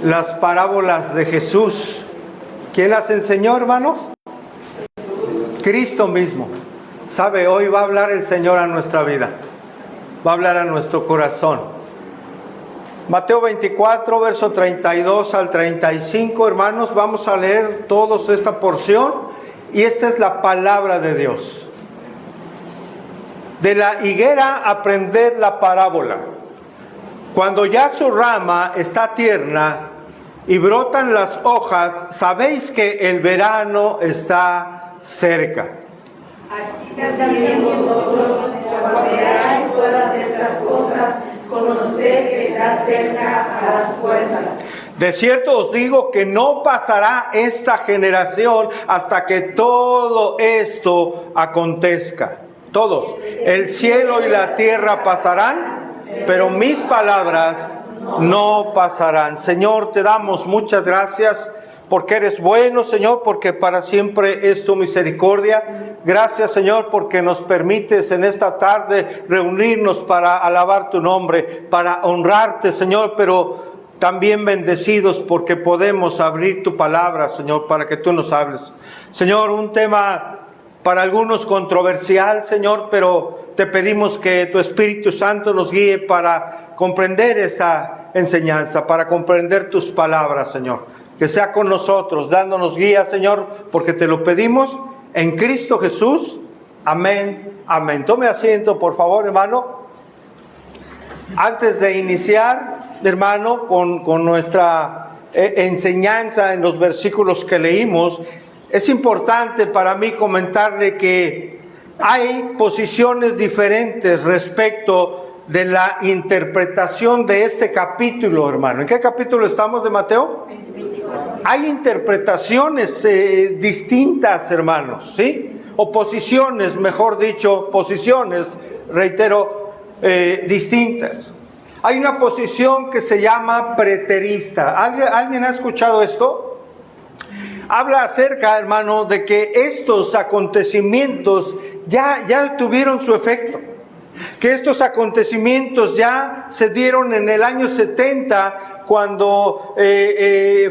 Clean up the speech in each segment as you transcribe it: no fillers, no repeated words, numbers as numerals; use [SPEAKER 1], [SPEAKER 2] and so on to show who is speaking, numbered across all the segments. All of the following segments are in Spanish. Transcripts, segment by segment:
[SPEAKER 1] las parábolas de Jesús. ¿Quién las enseñó, hermanos? Cristo mismo. ¿Sabe? Hoy va a hablar el Señor a nuestra vida. Va a hablar a nuestro corazón. Mateo 24, verso 32 al 35, hermanos, vamos a leer todos esta porción y esta es la palabra de Dios. De la higuera aprended la parábola. Cuando ya su rama está tierna y brotan las hojas, sabéis que el verano está cerca.
[SPEAKER 2] Así también vosotros, cuando veáis todas estas cosas, conoced que está cerca a las puertas.
[SPEAKER 1] De cierto os digo que no pasará esta generación hasta que todo esto acontezca. Todos, el cielo y la tierra pasarán, pero mis palabras no pasarán. Señor, te damos muchas gracias porque eres bueno, Señor, porque para siempre es tu misericordia. Gracias, Señor, porque nos permites en esta tarde reunirnos para alabar tu nombre, para honrarte, Señor, pero también bendecidos porque podemos abrir tu palabra, Señor, para que tú nos hables. Señor, un tema para algunos controversial, Señor, pero te pedimos que tu Espíritu Santo nos guíe para comprender esta enseñanza, para comprender tus palabras, Señor. Que sea con nosotros, dándonos guía, Señor, porque te lo pedimos en Cristo Jesús. Amén, amén. Tome asiento, por favor, hermano. Antes de iniciar, hermano, con nuestra enseñanza en los versículos que leímos, es importante para mí comentarle que hay posiciones diferentes respecto de la interpretación de este capítulo, hermano. ¿En qué capítulo estamos de Mateo? 24. Hay interpretaciones distintas, hermanos, ¿sí? O posiciones, mejor dicho, posiciones, reitero, distintas. Hay una posición que se llama preterista. ¿Alguien ha escuchado esto? Habla acerca, hermano, de que estos acontecimientos ya tuvieron su efecto. Que estos acontecimientos ya se dieron en el año 70, cuando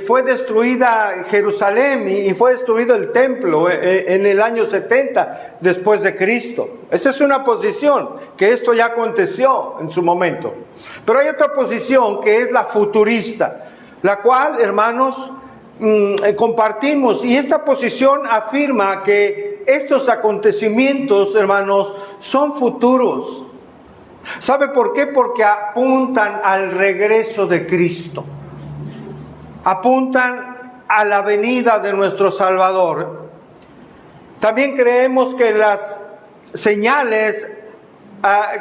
[SPEAKER 1] fue destruida Jerusalén y fue destruido el templo en el año 70 después de Cristo. Esa es una posición, que esto ya aconteció en su momento. Pero hay otra posición que es la futurista, la cual, hermanos, compartimos, y esta posición afirma que estos acontecimientos, hermanos, son futuros. ¿Sabe por qué? Porque apuntan al regreso de Cristo, apuntan a la venida de nuestro Salvador. También creemos que las señales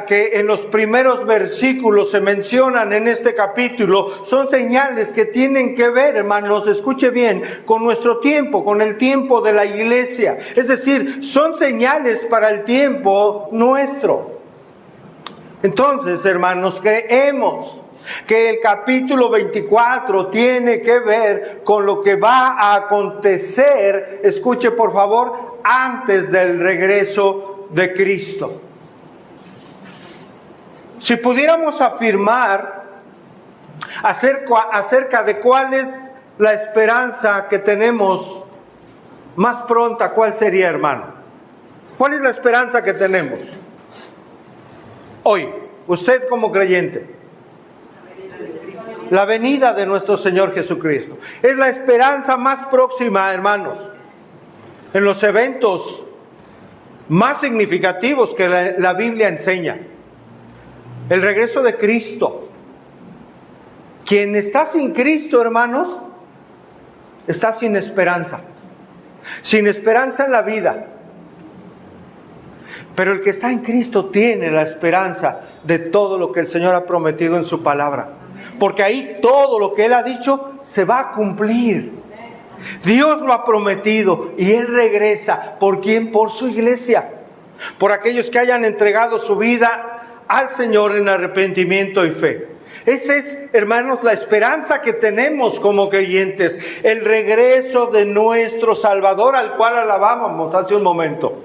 [SPEAKER 1] que en los primeros versículos se mencionan en este capítulo son señales que tienen que ver, hermanos, escuche bien, con nuestro tiempo, con el tiempo de la iglesia. Es decir, son señales para el tiempo nuestro. Entonces, hermanos, creemos que el capítulo 24 tiene que ver con lo que va a acontecer, escuche por favor, antes del regreso de Cristo. Si pudiéramos afirmar acerca de cuál es la esperanza que tenemos más pronta, ¿cuál sería, hermano? ¿Cuál es la esperanza que tenemos hoy, usted como creyente? La venida de nuestro Señor Jesucristo. Es la esperanza más próxima, hermanos, en los eventos más significativos que la Biblia enseña. El regreso de Cristo. Quien está sin Cristo, hermanos, está sin esperanza. Sin esperanza en la vida. Pero el que está en Cristo tiene la esperanza de todo lo que el Señor ha prometido en su palabra. Porque ahí todo lo que Él ha dicho se va a cumplir. Dios lo ha prometido y Él regresa. ¿Por quién? Por su iglesia. Por aquellos que hayan entregado su vida al Señor en arrepentimiento y fe. Esa es, hermanos, la esperanza que tenemos como creyentes. El regreso de nuestro Salvador, al cual alabábamos hace un momento.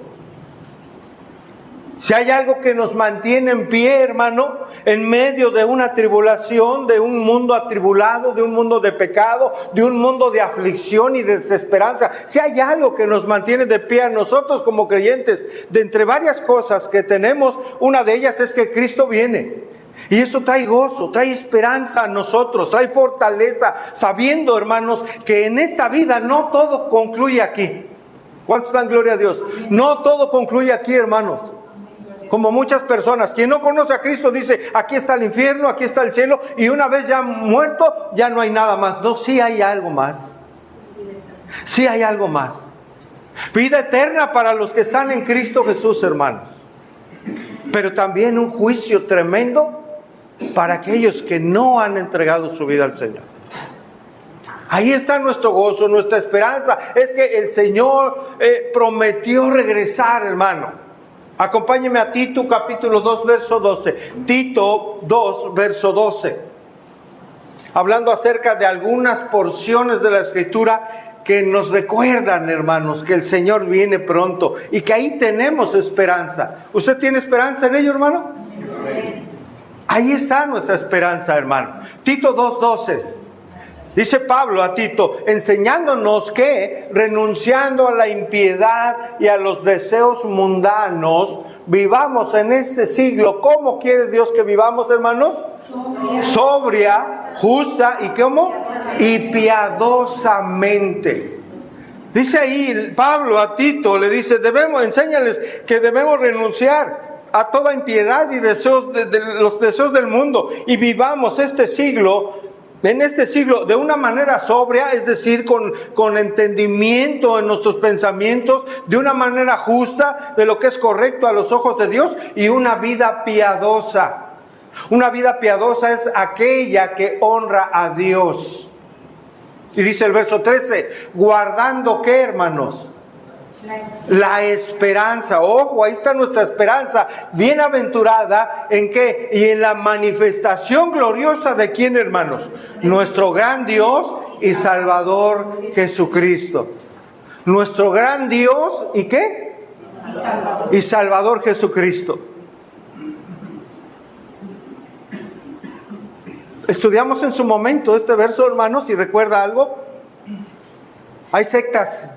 [SPEAKER 1] Si hay algo que nos mantiene en pie, hermano, en medio de una tribulación, de un mundo atribulado, de un mundo de pecado, de un mundo de aflicción y de desesperanza, si hay algo que nos mantiene de pie a nosotros como creyentes, de entre varias cosas que tenemos, una de ellas es que Cristo viene. Y eso trae gozo, trae esperanza a nosotros, trae fortaleza, sabiendo, hermanos, que en esta vida no todo concluye aquí. ¿Cuántos dan gloria a Dios? No todo concluye aquí, hermanos. Como muchas personas, quien no conoce a Cristo dice, aquí está el infierno, aquí está el cielo, y una vez ya muerto, ya no hay nada más. No, sí hay algo más. Sí hay algo más. Vida eterna para los que están en Cristo Jesús, hermanos. Pero también un juicio tremendo para aquellos que no han entregado su vida al Señor. Ahí está nuestro gozo, nuestra esperanza. Es que el Señor prometió regresar, hermano. Acompáñeme a Tito capítulo 2, verso 12. Tito 2, verso 12. Hablando acerca de algunas porciones de la Escritura que nos recuerdan, hermanos, que el Señor viene pronto y que ahí tenemos esperanza. ¿Usted tiene esperanza en ello, hermano? Ahí está nuestra esperanza, hermano. Tito 2, 12. Dice Pablo a Tito, enseñándonos que, renunciando a la impiedad y a los deseos mundanos, vivamos en este siglo. ¿Cómo quiere Dios que vivamos, hermanos? Sobria, justa y ¿cómo? Y piadosamente. Dice ahí Pablo a Tito, le dice, enséñales que debemos renunciar a toda impiedad y deseos de los deseos del mundo y vivamos en este siglo de una manera sobria, es decir, con entendimiento en nuestros pensamientos, de una manera justa, de lo que es correcto a los ojos de Dios, y una vida piadosa. Una vida piadosa es aquella que honra a Dios. Y dice el verso 13, guardando ¿qué, hermanos? La esperanza. Ojo, ahí está nuestra esperanza. Bienaventurada, ¿en qué? Y en la manifestación gloriosa de ¿quién, hermanos? Nuestro gran Dios y Salvador Jesucristo. Nuestro gran Dios y ¿qué? Y Salvador Jesucristo. Estudiamos en su momento este verso, hermanos, y recuerda algo. Hay sectas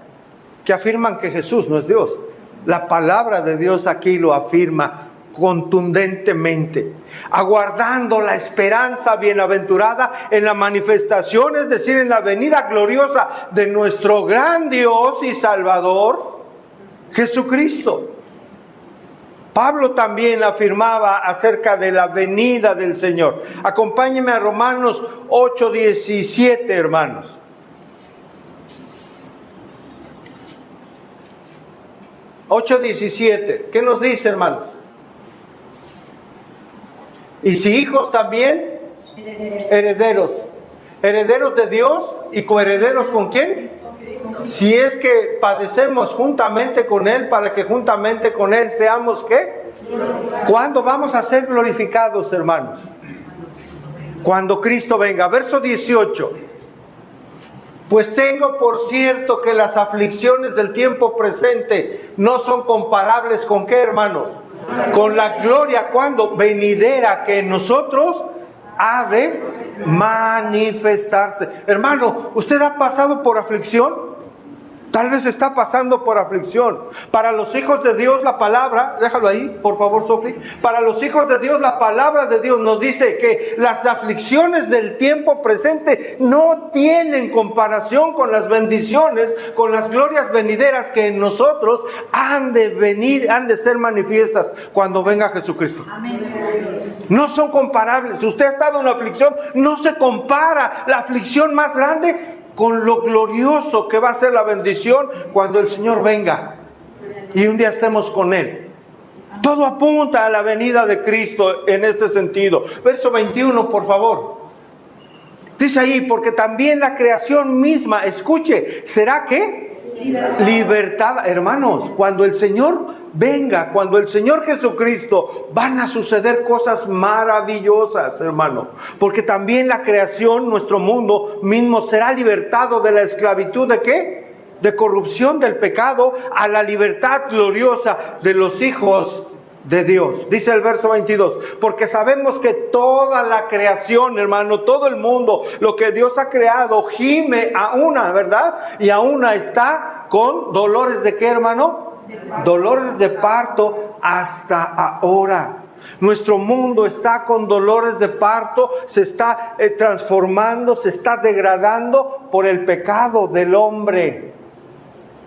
[SPEAKER 1] que afirman que Jesús no es Dios. La palabra de Dios aquí lo afirma contundentemente, aguardando la esperanza bienaventurada en la manifestación, es decir, en la venida gloriosa de nuestro gran Dios y Salvador Jesucristo. Pablo también afirmaba acerca de la venida del Señor. Acompáñenme a Romanos 8:17, hermanos. ¿Qué nos dice, hermanos? Y si hijos también, herederos. Herederos de Dios y coherederos ¿con quién? Si es que padecemos juntamente con Él, para que juntamente con Él seamos ¿qué? ¿Cuándo vamos a ser glorificados, hermanos? Cuando Cristo venga. Verso 18. Pues tengo por cierto que las aflicciones del tiempo presente no son comparables con ¿qué, hermanos? Con la gloria cuando venidera que en nosotros ha de manifestarse. Hermano, ¿usted ha pasado por aflicción? Tal vez está pasando por aflicción. Para los hijos de Dios la palabra, déjalo ahí, por favor, Sofi. Para los hijos de Dios la palabra de Dios nos dice que las aflicciones del tiempo presente no tienen comparación con las bendiciones, con las glorias venideras que en nosotros han de ser manifiestas cuando venga Jesucristo. No son comparables. Si usted ha estado en aflicción, no se compara la aflicción más grande con lo glorioso que va a ser la bendición cuando el Señor venga y un día estemos con Él. Todo apunta a la venida de Cristo en este sentido. Verso 21, por favor. Dice ahí, porque también la creación misma, escuche, ¿será qué? Libertad. Hermanos, cuando el Señor venga, cuando el Señor Jesucristo, van a suceder cosas maravillosas, hermano. Porque también la creación, nuestro mundo mismo, será libertado de la esclavitud ¿de qué? De corrupción del pecado, a la libertad gloriosa de los hijos de Dios. Dice el verso 22, porque sabemos que toda la creación, hermano, todo el mundo, lo que Dios ha creado, gime a una, ¿verdad? Y a una está con dolores de ¿qué, hermano? Dolores de parto hasta ahora. Nuestro mundo está con dolores de parto, se está transformando, se está degradando por el pecado del hombre,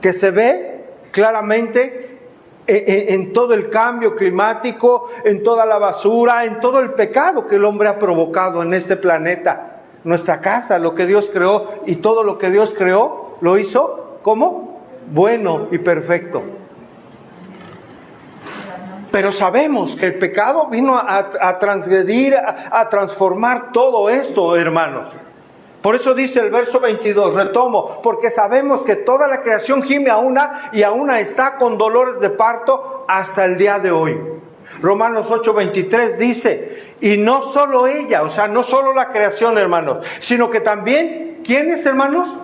[SPEAKER 1] que se ve claramente en todo el cambio climático, en toda la basura, en todo el pecado que el hombre ha provocado en este planeta. Nuestra casa, lo que Dios creó, y todo lo que Dios creó, lo hizo, ¿cómo? Bueno y perfecto. Pero sabemos que el pecado vino a transgredir, a transformar todo esto, hermanos. Por eso dice el verso 22, retomo, porque sabemos que toda la creación gime a una y a una está con dolores de parto hasta el día de hoy. Romanos 8:23 dice, y no solo ella, o sea, no solo la creación, hermanos, sino que también, ¿quiénes, hermanos?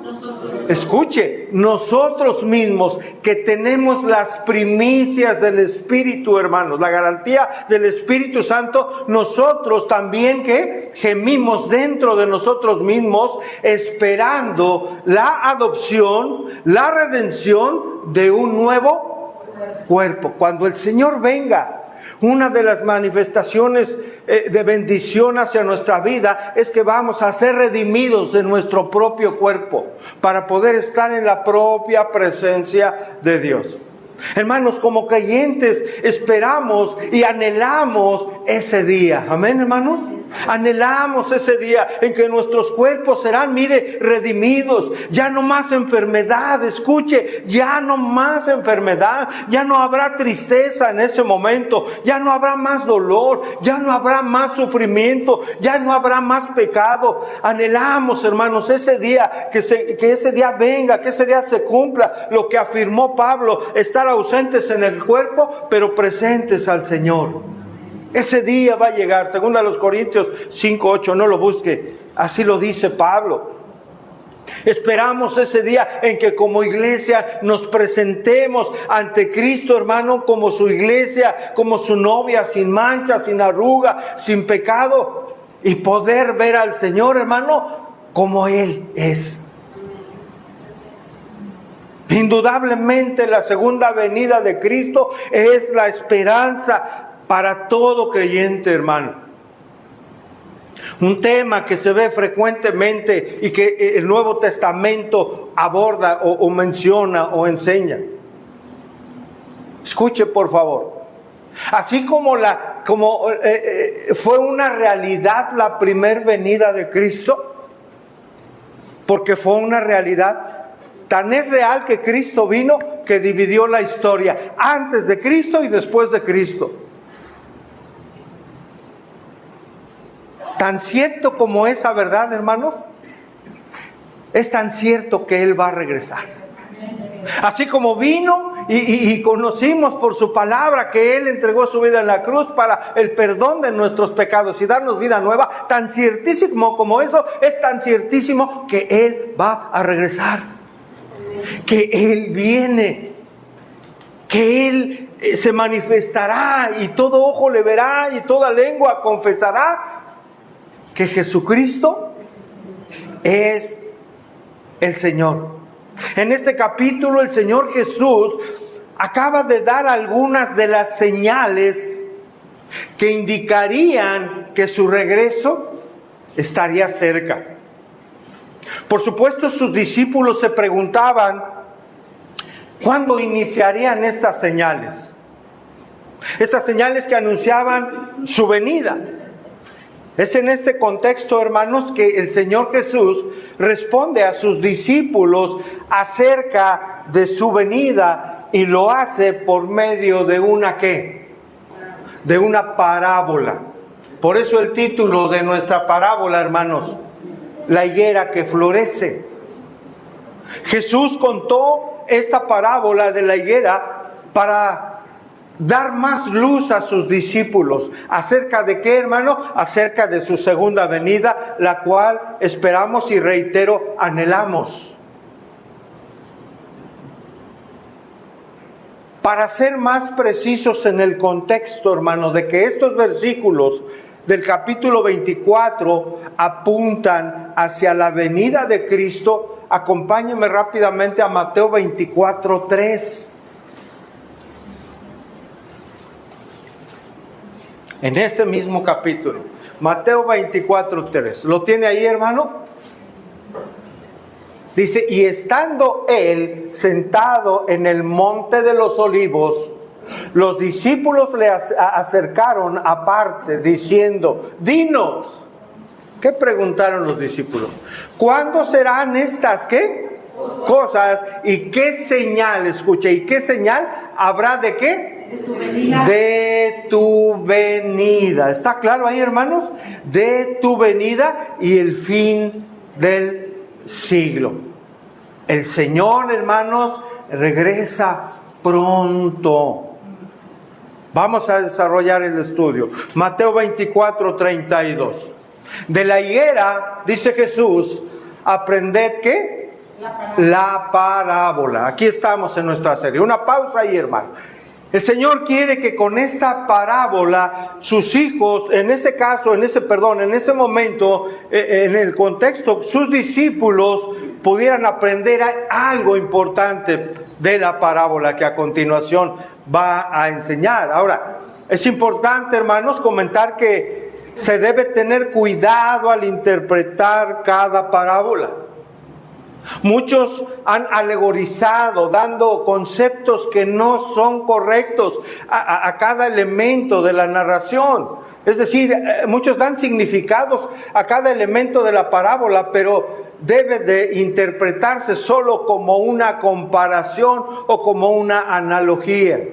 [SPEAKER 1] Escuche, nosotros mismos que tenemos las primicias del Espíritu, hermanos, la garantía del Espíritu Santo, nosotros también que gemimos dentro de nosotros mismos, esperando la adopción, la redención de un nuevo cuerpo. Cuando el Señor venga, una de las manifestaciones de bendición hacia nuestra vida es que vamos a ser redimidos de nuestro propio cuerpo para poder estar en la propia presencia de Dios. Hermanos, como creyentes esperamos y anhelamos ese día. Amén, hermanos. Anhelamos ese día en que nuestros cuerpos serán, mire, redimidos. Ya no más enfermedad, escuche, ya no más enfermedad. Ya no habrá tristeza en ese momento. Ya no habrá más dolor. Ya no habrá más sufrimiento. Ya no habrá más pecado. Anhelamos, hermanos, ese día, que ese día venga, que ese día se cumpla lo que afirmó Pablo, estar ausentes en el cuerpo, pero presentes al Señor. Ese día va a llegar, según a los Corintios 5:8, no lo busque, así lo dice Pablo. Esperamos ese día en que como iglesia nos presentemos ante Cristo, hermano, como su iglesia, como su novia, sin mancha, sin arruga, sin pecado, y poder ver al Señor, hermano, como Él es. Indudablemente la segunda venida de Cristo es la esperanza para todo creyente, hermano. Un tema que se ve frecuentemente y que el Nuevo Testamento aborda o menciona o enseña. Escuche, por favor. Así como fue una realidad la primer venida de Cristo, porque fue una realidad. Tan es real que Cristo vino que dividió la historia antes de Cristo y después de Cristo. Tan cierto como esa verdad, hermanos, es tan cierto que Él va a regresar. Así como vino y conocimos por su palabra que Él entregó su vida en la cruz para el perdón de nuestros pecados y darnos vida nueva, tan ciertísimo como eso, es tan ciertísimo que Él va a regresar. Que Él viene, que Él se manifestará y todo ojo le verá y toda lengua confesará que Jesucristo es el Señor. En este capítulo el Señor Jesús acaba de dar algunas de las señales que indicarían que su regreso estaría cerca. Por supuesto, sus discípulos se preguntaban ¿cuándo iniciarían estas señales? Estas señales que anunciaban su venida. Es en este contexto, hermanos, que el Señor Jesús responde a sus discípulos acerca de su venida y lo hace por medio de una ¿qué? De una parábola. Por eso el título de nuestra parábola, hermanos, la higuera que florece. Jesús contó esta parábola de la higuera para dar más luz a sus discípulos. ¿Acerca de qué, hermano? Acerca de su segunda venida, la cual esperamos y reitero, anhelamos. Para ser más precisos en el contexto, hermano, de que estos versículos del capítulo 24 apuntan hacia la venida de Cristo, acompáñenme rápidamente a Mateo 24:3. En este mismo capítulo, Mateo 24:3. ¿Lo tiene ahí, hermano? Dice, y estando él sentado en el monte de los olivos, los discípulos le acercaron aparte, diciendo, dinos. ¿Qué preguntaron los discípulos? ¿Cuándo serán estas qué? Cosas. ¿Y qué señal? Escuche, ¿y qué señal habrá de qué?
[SPEAKER 2] De tu venida.
[SPEAKER 1] De tu venida. ¿Está claro ahí, hermanos? De tu venida y el fin del siglo. El Señor, hermanos, regresa pronto. Vamos a desarrollar el estudio. Mateo 24:32. De la higuera, dice Jesús, aprended ¿qué? La parábola. Aquí estamos en nuestra serie. Una pausa ahí, hermano. El Señor quiere que con esta parábola sus hijos, en ese momento, en el contexto, sus discípulos pudieran aprender algo importante de la parábola que a continuación va a enseñar. Ahora, es importante, hermanos, comentar que se debe tener cuidado al interpretar cada parábola. Muchos han alegorizado, dando conceptos que no son correctos a cada elemento de la narración. Es decir, muchos dan significados a cada elemento de la parábola, pero debe de interpretarse solo como una comparación o como una analogía.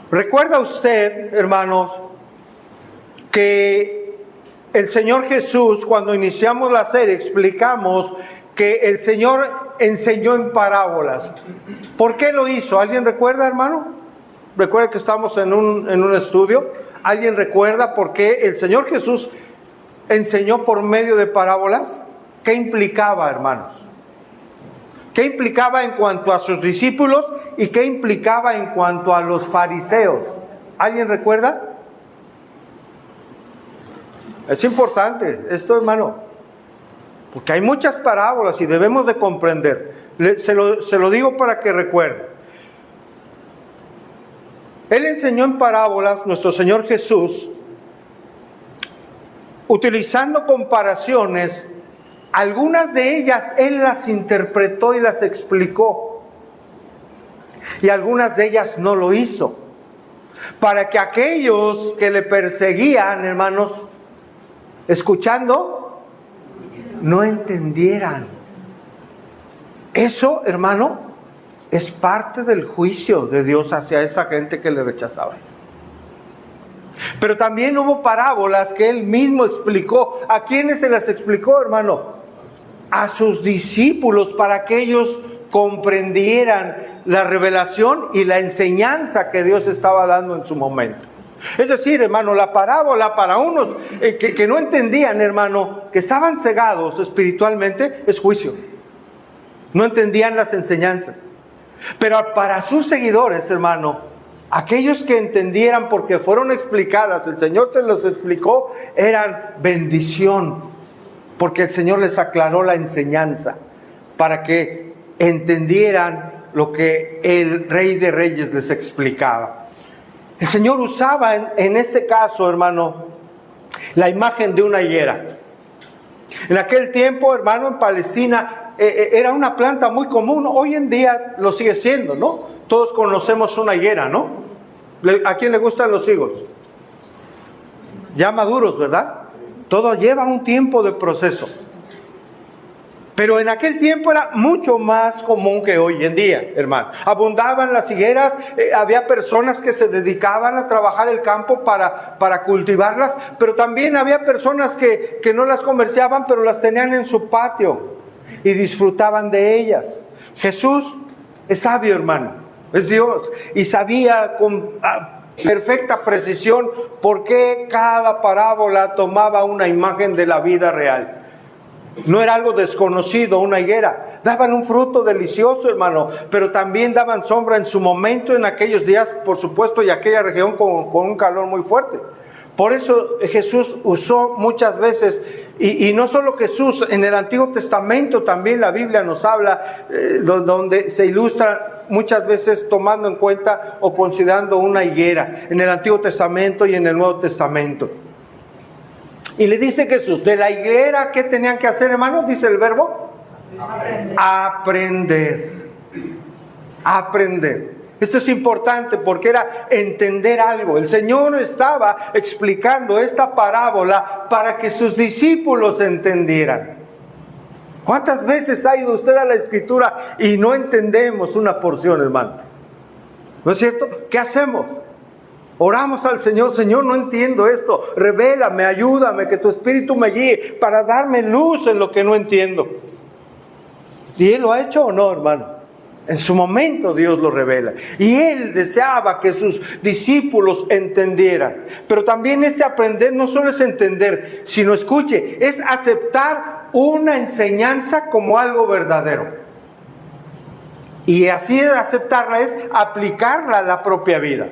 [SPEAKER 1] ¿Recuerda usted, hermanos, que el Señor Jesús, cuando iniciamos la serie, explicamos que el Señor enseñó en parábolas? ¿Por qué lo hizo? ¿Alguien recuerda, hermano? Recuerda que estamos en un estudio. ¿Alguien recuerda por qué el Señor Jesús enseñó por medio de parábolas? ¿Qué implicaba, hermanos? ¿Qué implicaba en cuanto a sus discípulos y qué implicaba en cuanto a los fariseos? ¿Alguien recuerda? Es importante esto, hermano, porque hay muchas parábolas y debemos de comprender. Se lo digo para que recuerde. Él enseñó en parábolas, nuestro Señor Jesús, utilizando comparaciones. Algunas de ellas Él las interpretó y las explicó, y algunas de ellas no lo hizo, para que aquellos que le perseguían, hermanos, escuchando, no entendieran. Eso, hermano, es parte del juicio de Dios hacia esa gente que le rechazaba. Pero también hubo parábolas que Él mismo explicó. ¿A quiénes se las explicó, hermano? A sus discípulos, para que ellos comprendieran la revelación y la enseñanza que Dios estaba dando en su momento. Es decir, hermano, la parábola para unos que no entendían, hermano, que estaban cegados espiritualmente, es juicio. No entendían las enseñanzas. Pero para sus seguidores, hermano, aquellos que entendieran porque fueron explicadas, el Señor se los explicó, eran bendición, porque el Señor les aclaró la enseñanza para que entendieran lo que el Rey de Reyes les explicaba. El Señor usaba en este caso, hermano, la imagen de una higuera. En aquel tiempo, hermano, en Palestina era una planta muy común. Hoy en día lo sigue siendo, ¿no? Todos conocemos una higuera, ¿no? ¿A quién le gustan los higos? Ya maduros, ¿verdad? Todo lleva un tiempo de proceso. Pero en aquel tiempo era mucho más común que hoy en día, hermano. Abundaban las higueras, había personas que se dedicaban a trabajar el campo para cultivarlas, pero también había personas que no las comerciaban, pero las tenían en su patio y disfrutaban de ellas. Jesús es sabio, hermano, es Dios, y sabía con perfecta precisión por qué cada parábola tomaba una imagen de la vida real. No era algo desconocido una higuera. Daban un fruto delicioso, hermano, pero también daban sombra en su momento, en aquellos días, por supuesto, y aquella región con un calor muy fuerte. Por eso Jesús usó muchas veces, y no solo Jesús, en el Antiguo Testamento también la Biblia nos habla, donde se ilustra muchas veces tomando en cuenta o considerando una higuera, en el Antiguo Testamento y en el Nuevo Testamento. Y le dice Jesús, de la higuera, ¿qué tenían que hacer, hermanos? Dice el verbo, aprender. Esto es importante porque era entender algo. El Señor estaba explicando esta parábola para que sus discípulos entendieran. ¿Cuántas veces ha ido usted a la Escritura y no entendemos una porción, hermano? ¿No es cierto? ¿Qué hacemos? Oramos al Señor, Señor, no entiendo esto, revélame, ayúdame, que tu Espíritu me guíe para darme luz en lo que no entiendo. ¿Y Él lo ha hecho o no, hermano? En su momento Dios lo revela. Y Él deseaba que sus discípulos entendieran. Pero también ese aprender no solo es entender, sino escuche, es aceptar una enseñanza como algo verdadero. Y así de aceptarla es aplicarla a la propia vida.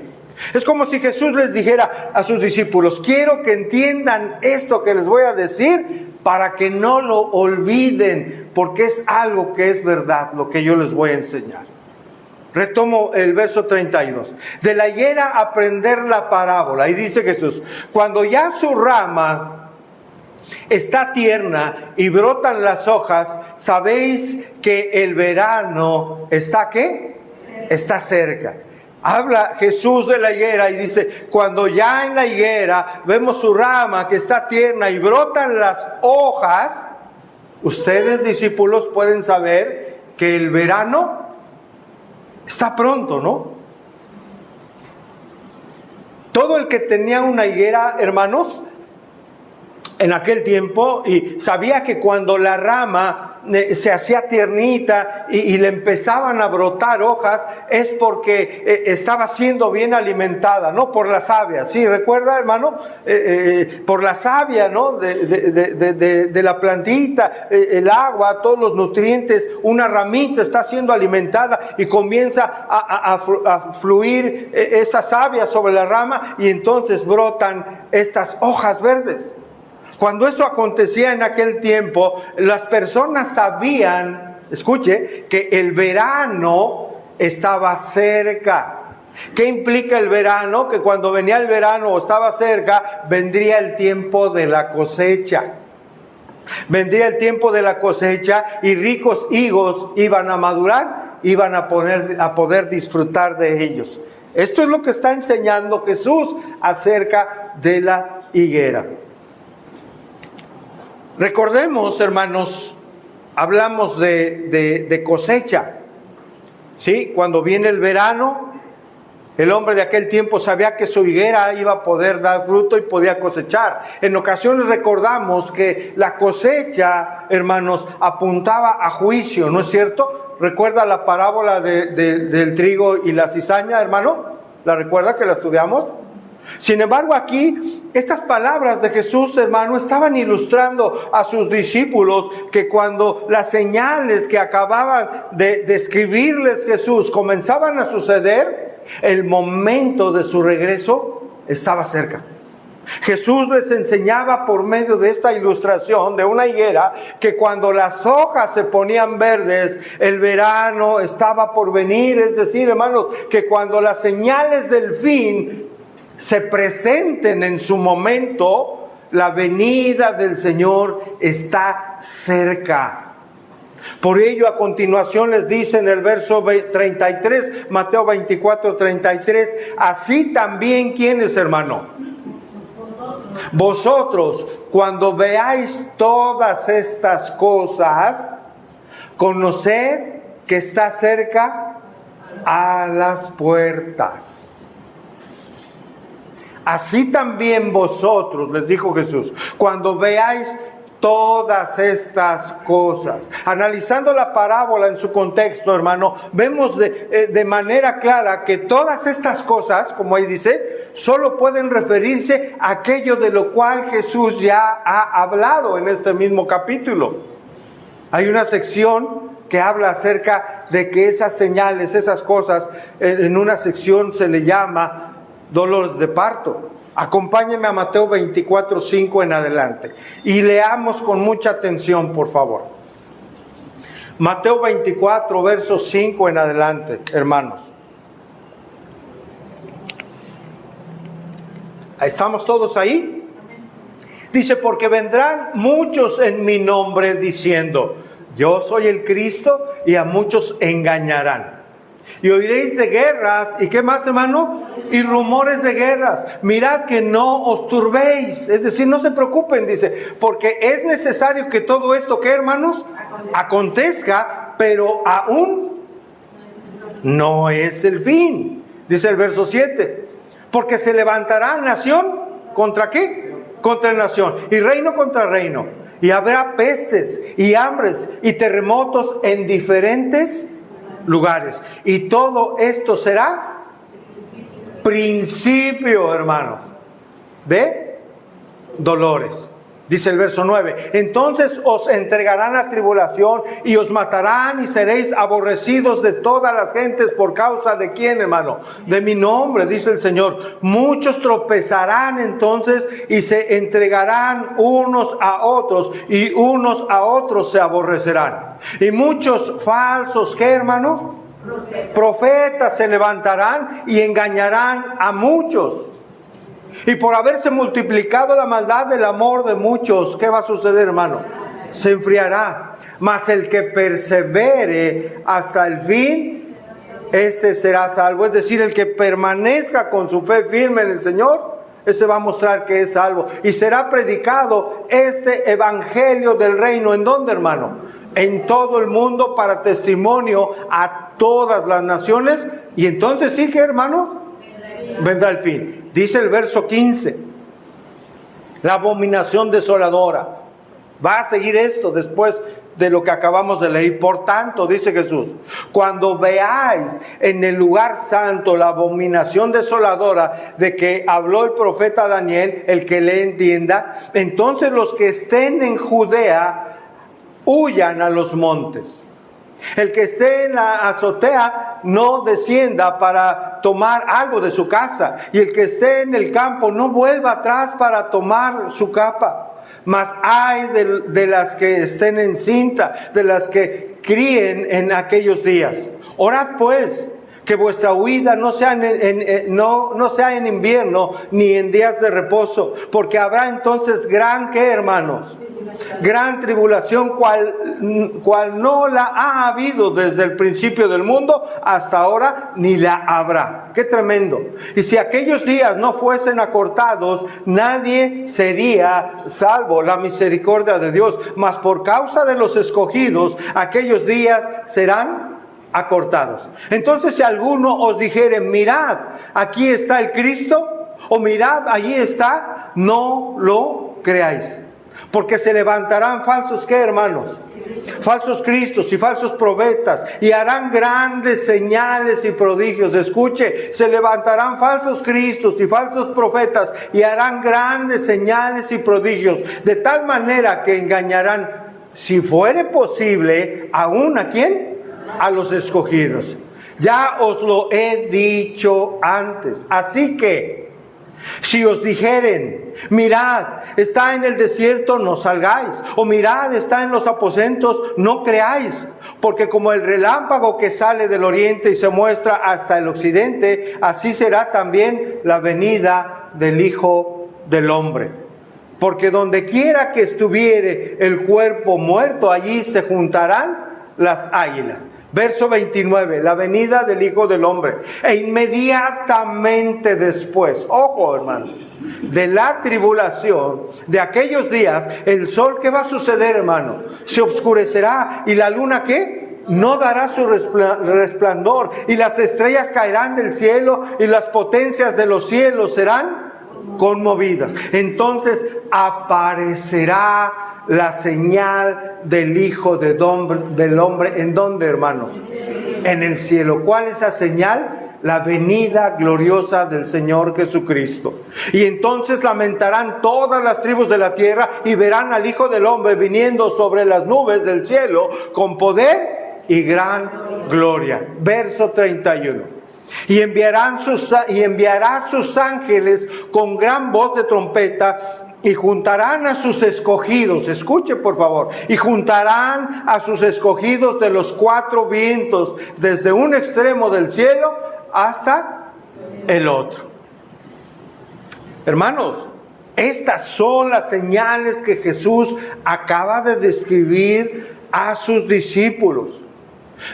[SPEAKER 1] Es como si Jesús les dijera a sus discípulos, quiero que entiendan esto que les voy a decir para que no lo olviden, porque es algo que es verdad, lo que yo les voy a enseñar. Retomo el verso 32. De la higuera aprender la parábola. Y dice Jesús, cuando ya su rama está tierna y brotan las hojas, sabéis que el verano está ¿qué? Está cerca. Habla Jesús de la higuera y dice, cuando ya en la higuera vemos su rama que está tierna y brotan las hojas, ustedes discípulos pueden saber que el verano está pronto, ¿no? Todo el que tenía una higuera, hermanos, en aquel tiempo, y sabía que cuando la rama se hacía tiernita y le empezaban a brotar hojas, es porque estaba siendo bien alimentada, ¿no? Por la savia, ¿sí? ¿Recuerda, hermano? Por la savia, ¿no? De la plantita, el agua, todos los nutrientes, una ramita está siendo alimentada y comienza a fluir esa savia sobre la rama y entonces brotan estas hojas verdes. Cuando eso acontecía en aquel tiempo, las personas sabían, escuche, que el verano estaba cerca. ¿Qué implica el verano? Que cuando venía el verano o estaba cerca, vendría el tiempo de la cosecha. Vendría el tiempo de la cosecha y ricos higos iban a madurar, iban a poder disfrutar de ellos. Esto es lo que está enseñando Jesús acerca de la higuera. Recordemos, hermanos, hablamos de cosecha, ¿sí? Cuando viene el verano, el hombre de aquel tiempo sabía que su higuera iba a poder dar fruto y podía cosechar. En ocasiones recordamos que la cosecha, hermanos, apuntaba a juicio, ¿no es cierto? ¿Recuerda la parábola del trigo y la cizaña, hermano? ¿La recuerda que la estudiamos? Sin embargo, aquí, estas palabras de Jesús, hermano, estaban ilustrando a sus discípulos que cuando las señales que acababan de describirles Jesús comenzaban a suceder, el momento de su regreso estaba cerca. Jesús les enseñaba por medio de esta ilustración de una higuera que cuando las hojas se ponían verdes, el verano estaba por venir. Es decir, hermanos, que cuando las señales del fin se presenten en su momento, la venida del Señor está cerca. Por ello, a continuación les dice en el verso 33, Mateo 24, 33, así también, ¿quiénes, hermano? Vosotros, cuando veáis todas estas cosas, conoced que está cerca a las puertas. Así también vosotros, les dijo Jesús, cuando veáis todas estas cosas. Analizando la parábola en su contexto, hermano, vemos de manera clara que todas estas cosas, como ahí dice, solo pueden referirse a aquello de lo cual Jesús ya ha hablado en este mismo capítulo. Hay una sección que habla acerca de que esas señales, esas cosas, en una sección se le llama dolores de parto. Acompáñenme a Mateo 24:5 en adelante y leamos con mucha atención, por favor. Mateo 24, versos 5 en adelante, hermanos. ¿Estamos todos ahí? Dice, porque vendrán muchos en mi nombre diciendo, yo soy el Cristo, y a muchos engañarán. Y oiréis de guerras, ¿y qué más, hermano? Y rumores de guerras. Mirad que no os turbéis, es decir, no se preocupen, dice, porque es necesario que todo esto, ¿qué, hermanos? Acontezca, pero aún no es el fin. Dice el verso 7, porque se levantará nación, ¿contra qué? Contra nación, y reino contra reino, y habrá pestes, y hambres, y terremotos en diferentes lugares, y todo esto será principio, hermanos, de dolores. Dice el verso 9, entonces os entregarán a tribulación y os matarán y seréis aborrecidos de todas las gentes por causa de quién, hermano, de mi nombre, dice el Señor. Muchos tropezarán entonces y se entregarán unos a otros y unos a otros se aborrecerán. Y muchos falsos, ¿qué, hermanos? Profetas se levantarán y engañarán a muchos. Y por haberse multiplicado la maldad del amor de muchos, ¿qué va a suceder, hermano? Se enfriará. Mas el que persevere hasta el fin, este será salvo. Es decir, el que permanezca con su fe firme en el Señor, ese va a mostrar que es salvo. Y será predicado este evangelio del reino. ¿En dónde, hermano? En todo el mundo, para testimonio a todas las naciones. Y entonces sí que, hermanos, vendrá el fin. Dice el verso 15, la abominación desoladora. Va a seguir esto después de lo que acabamos de leer. Por tanto, dice Jesús, cuando veáis en el lugar santo la abominación desoladora de que habló el profeta Daniel, el que le entienda, entonces los que estén en Judea huyan a los montes. El que esté en la azotea no descienda para tomar algo de su casa, y el que esté en el campo no vuelva atrás para tomar su capa. Mas hay de las que estén en cinta, de las que críen en aquellos días. Orad pues, que vuestra huida no sea no sea en invierno ni en días de reposo, porque habrá entonces gran, ¿qué, hermanos? Gran tribulación, cual no la ha habido desde el principio del mundo hasta ahora, ni la habrá. ¡Qué tremendo! Y si aquellos días no fuesen acortados, nadie sería salvo. La misericordia de Dios. Mas por causa de los escogidos, aquellos días serán acortados. Entonces, si alguno os dijere, mirad, aquí está el Cristo, o mirad, allí está, no lo creáis. Porque se levantarán falsos, ¿qué, hermanos? Falsos cristos y falsos profetas, y harán grandes señales y prodigios. Escuche, se levantarán falsos cristos y falsos profetas, y harán grandes señales y prodigios, de tal manera que engañarán, si fuere posible, aún ¿a quién? A los escogidos. Ya os lo he dicho antes. Así que, si os dijeren, mirad, está en el desierto, no salgáis, o mirad, está en los aposentos, no creáis, porque como el relámpago que sale del oriente y se muestra hasta el occidente, así será también la venida del Hijo del Hombre. Porque donde quiera que estuviere el cuerpo muerto, allí se juntarán las águilas. Verso 29, la venida del Hijo del Hombre. E inmediatamente después, ojo, hermanos, de la tribulación, de aquellos días, el sol, ¿qué va a suceder, hermano? Se oscurecerá, y la luna, ¿qué? No dará su resplandor, y las estrellas caerán del cielo, y las potencias de los cielos serán conmovidas. Entonces aparecerá la señal del Hijo del Hombre. ¿En dónde, hermanos? En el cielo. ¿Cuál es esa señal? la venida gloriosa del Señor Jesucristo. Y entonces lamentarán todas las tribus de la tierra y verán al Hijo del Hombre viniendo sobre las nubes del cielo con poder y gran gloria. Verso 31. Y enviará sus ángeles con gran voz de trompeta y juntarán a sus escogidos, escuche por favor, y juntarán a sus escogidos de los cuatro vientos, desde un extremo del cielo hasta el otro. Hermanos, estas son las señales que Jesús acaba de describir a sus discípulos.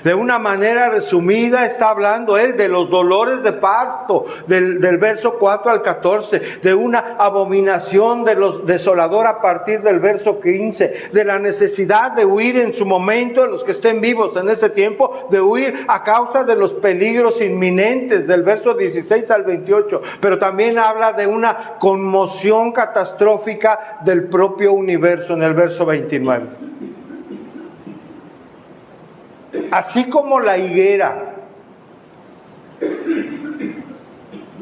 [SPEAKER 1] De una manera resumida está hablando él de los dolores de parto, del verso 4 al 14, de una abominación desoladora a partir del verso 15, de la necesidad de huir en su momento, los que estén vivos en ese tiempo, de huir a causa de los peligros inminentes, del verso 16 al 28, pero también habla de una conmoción catastrófica del propio universo en el verso 29. Así como la higuera,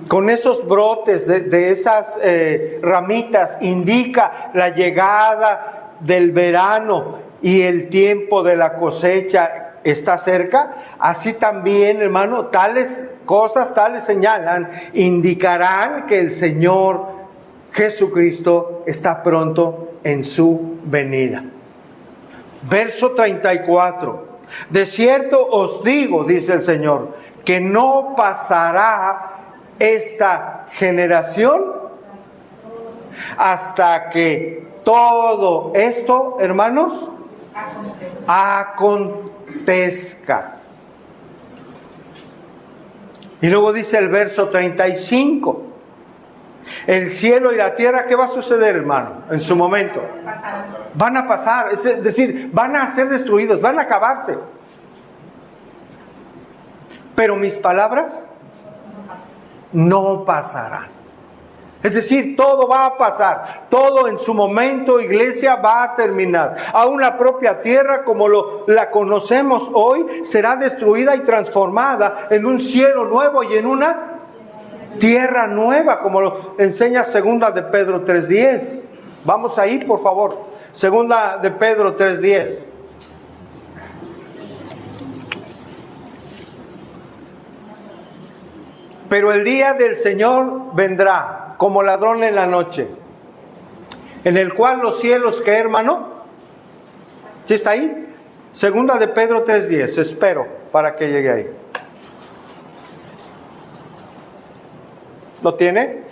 [SPEAKER 1] con esos brotes de esas ramitas, indica la llegada del verano y el tiempo de la cosecha está cerca, así también, hermano, tales cosas, tales señalan, indicarán que el Señor Jesucristo está pronto en su venida. Verso 34. De cierto os digo, dice el Señor, que no pasará esta generación hasta que todo esto, hermanos, acontezca. Y luego dice el verso 35. El cielo y la tierra, ¿qué va a suceder, hermano? En su momento. Van a pasar, es decir, van a ser destruidos, van a acabarse. Pero mis palabras no pasarán. Es decir, todo va a pasar, todo en su momento, iglesia, va a terminar. Aún la propia tierra, como la conocemos hoy, será destruida y transformada en un cielo nuevo y en una tierra nueva, como lo enseña segunda de Pedro 3:10. Vamos ahí, por favor. Segunda de Pedro 3:10. Pero el día del Señor vendrá como ladrón en la noche, en el cual los cielos, ¿qué, hermano? ¿Sí está ahí? Segunda de Pedro 3:10. Espero para que llegue ahí. ¿Lo tiene?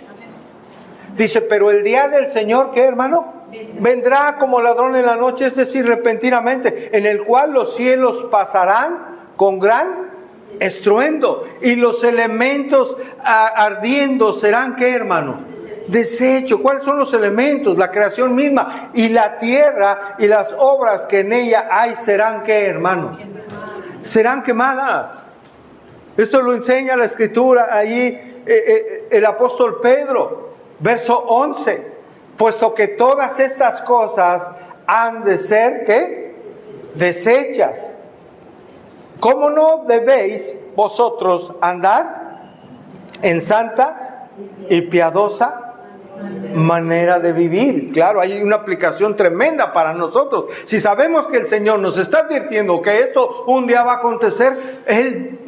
[SPEAKER 1] Dice, pero el día del Señor, ¿qué, hermano? Vendrá como ladrón en la noche, es decir, repentinamente, en el cual los cielos pasarán con gran estruendo y los elementos ardiendo serán, ¿qué, hermano? Desecho. ¿Cuáles son los elementos? La creación misma. Y la tierra y las obras que en ella hay serán, ¿qué, hermanos? Serán quemadas. Esto lo enseña la Escritura allí. El apóstol Pedro, verso 11, puesto que todas estas cosas han de ser, ¿qué? Desechas. ¿Cómo no debéis vosotros andar en santa y piadosa manera de vivir? Claro, hay una aplicación tremenda para nosotros. Si sabemos que el Señor nos está advirtiendo que esto un día va a acontecer, Él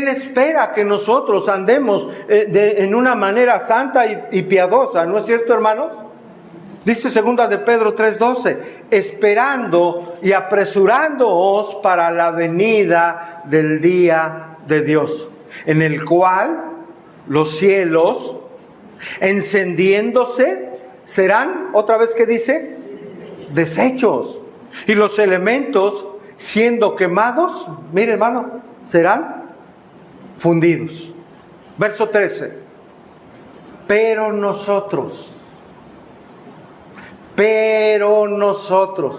[SPEAKER 1] espera que nosotros andemos en una manera santa y piadosa, ¿no es cierto, hermanos? Dice segunda de Pedro 3:12, esperando y apresurándoos para la venida del día de Dios, en el cual los cielos encendiéndose serán, otra vez que dice, deshechos, y los elementos siendo quemados, mire, hermano, serán fundidos. Verso 13. Pero nosotros,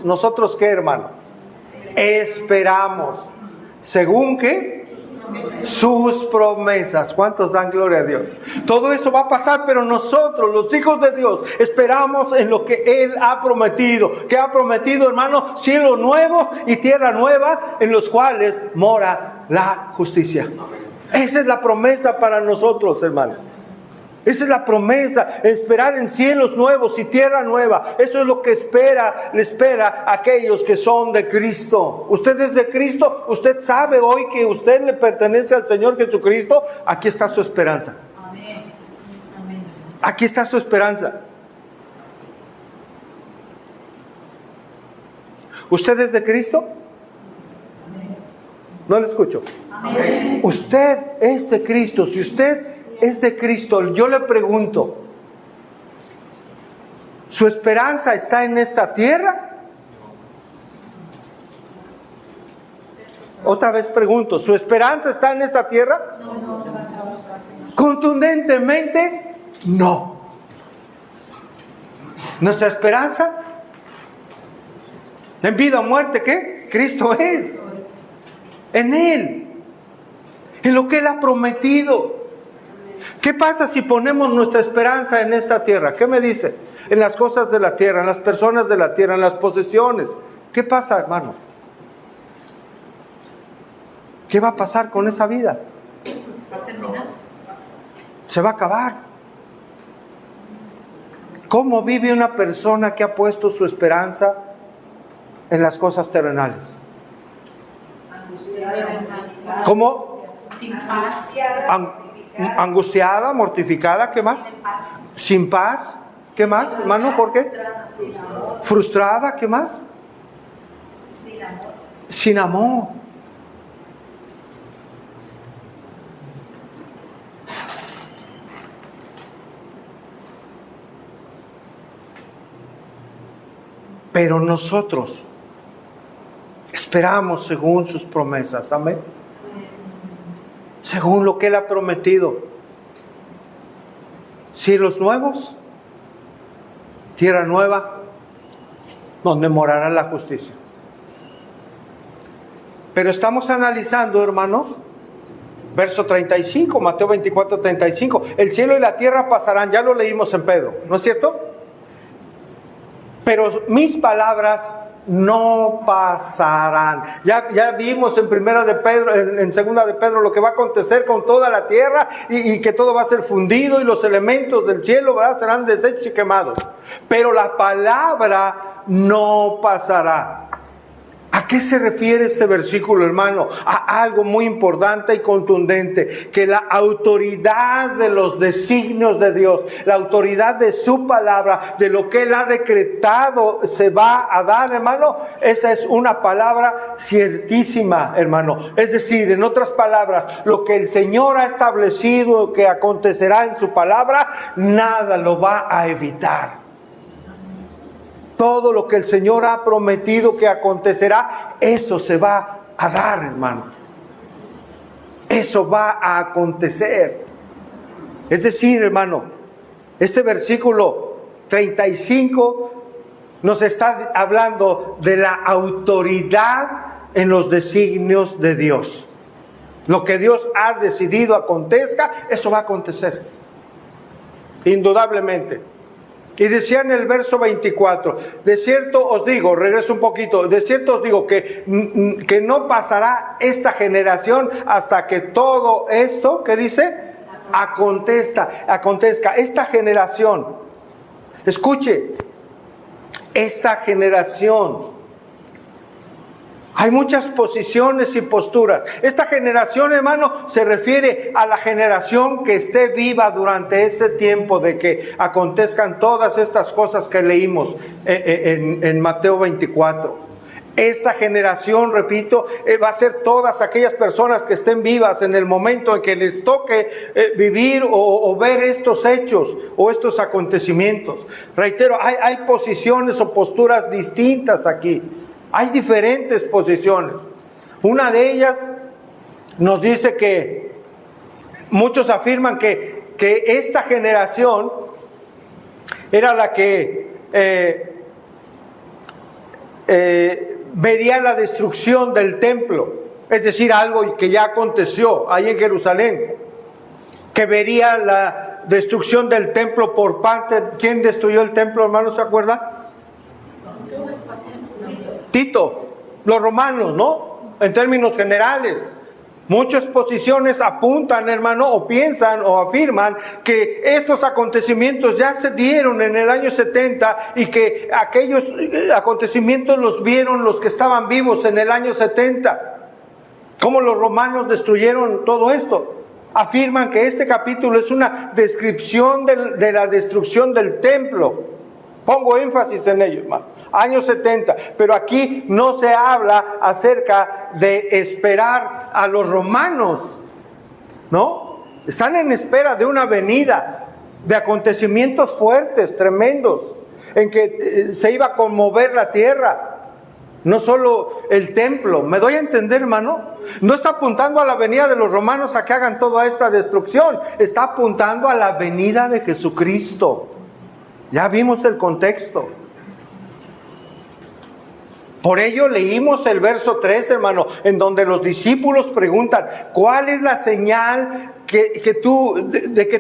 [SPEAKER 1] ¿nosotros qué, hermano? Esperamos, ¿según qué? Sus promesas. ¿Cuántos dan gloria a Dios? Todo eso va a pasar, pero nosotros, los hijos de Dios, esperamos en lo que Él ha prometido. ¿Qué ha prometido, hermano? Cielos nuevos y tierra nueva, en los cuales mora la justicia. Esa es la promesa para nosotros, hermanos. Esa es la promesa, esperar en cielos nuevos y tierra nueva. Eso es lo que le espera a aquellos que son de Cristo. Usted es de Cristo, usted sabe hoy que usted le pertenece al Señor Jesucristo. Aquí está su esperanza.
[SPEAKER 2] Amén.
[SPEAKER 1] Aquí está su esperanza. ¿Usted es de Cristo? No le escucho.
[SPEAKER 2] Amén.
[SPEAKER 1] Usted es de Cristo. Si usted es de Cristo, yo le pregunto, ¿su esperanza está en esta tierra? Otra vez pregunto, ¿su esperanza está en esta tierra? Contundentemente, no. ¿Nuestra esperanza? ¿En vida o muerte qué? Cristo es. En Él. En lo que Él ha prometido. ¿Qué pasa si ponemos nuestra esperanza en esta tierra? ¿Qué me dice? En las cosas de la tierra, en las personas de la tierra, en las posesiones. ¿Qué pasa, hermano? ¿Qué va a pasar con esa vida? Se va a acabar. ¿Cómo vive una persona que ha puesto su esperanza en las cosas terrenales? ¿Cómo?
[SPEAKER 2] Sin paz.
[SPEAKER 1] Angustiada, mortificada, ¿qué más? Sin paz, ¿qué más, hermano? ¿Por qué? Frustrada, ¿qué más?
[SPEAKER 2] Sin amor.
[SPEAKER 1] Sin amor. Pero nosotros esperamos según sus promesas, amén. Según lo que Él ha prometido. Cielos nuevos, tierra nueva, donde morará la justicia. Pero estamos analizando, hermanos, verso 35, Mateo 24, 35. El cielo y la tierra pasarán, ya lo leímos en Pedro, ¿no es cierto? Pero mis palabras no pasarán. Ya vimos en primera de Pedro, en segunda de Pedro, lo que va a acontecer con toda la tierra y que todo va a ser fundido y los elementos del cielo, ¿verdad?, serán deshechos y quemados. Pero la palabra no pasará. ¿A qué se refiere este versículo, hermano? A algo muy importante y contundente, que la autoridad de los designios de Dios, la autoridad de su palabra, de lo que Él ha decretado se va a dar, hermano. Esa es una palabra ciertísima, hermano. Es decir, en otras palabras, lo que el Señor ha establecido que acontecerá en su palabra, nada lo va a evitar. Todo lo que el Señor ha prometido que acontecerá, eso se va a dar, hermano. Eso va a acontecer. Es decir, hermano, este versículo 35 nos está hablando de la autoridad en los designios de Dios. Lo que Dios ha decidido acontezca, eso va a acontecer. Indudablemente. Y decía en el verso 24, de cierto os digo, regreso un poquito, de cierto os digo que no pasará esta generación hasta que todo esto, ¿qué dice? Acontezca. Esta generación, escuche, esta generación. Hay muchas posiciones y posturas. Esta generación, hermano, se refiere a la generación que esté viva durante ese tiempo de que acontezcan todas estas cosas que leímos en Mateo 24. Esta generación, repito, va a ser todas aquellas personas que estén vivas en el momento en que les toque vivir o ver estos hechos o estos acontecimientos. Reitero, hay posiciones o posturas distintas aquí. Hay diferentes posiciones. Una de ellas nos dice que muchos afirman que esta generación era la que vería la destrucción del templo, es decir, algo que ya aconteció ahí en Jerusalén, que vería la destrucción del templo por parte. ¿Quién destruyó el templo, hermano? ¿Se acuerda? Tito, los romanos, ¿no? En términos generales. Muchas posiciones apuntan, hermano, o piensan o afirman que estos acontecimientos ya se dieron en el año 70 y que aquellos acontecimientos los vieron los que estaban vivos en el año 70. ¿Cómo los romanos destruyeron todo esto? Afirman que este capítulo es una descripción de la destrucción del templo. Pongo énfasis en ello, hermano. Años 70. Pero aquí no se habla acerca de esperar a los romanos, ¿no? Están en espera de una venida, de acontecimientos fuertes, tremendos, en que se iba a conmover la tierra. No solo el templo. ¿Me doy a entender, hermano? No está apuntando a la venida de los romanos a que hagan toda esta destrucción. Está apuntando a la venida de Jesucristo. Ya vimos el contexto. Por ello leímos el verso 3, hermano, en donde los discípulos preguntan, ¿cuál es la señal de que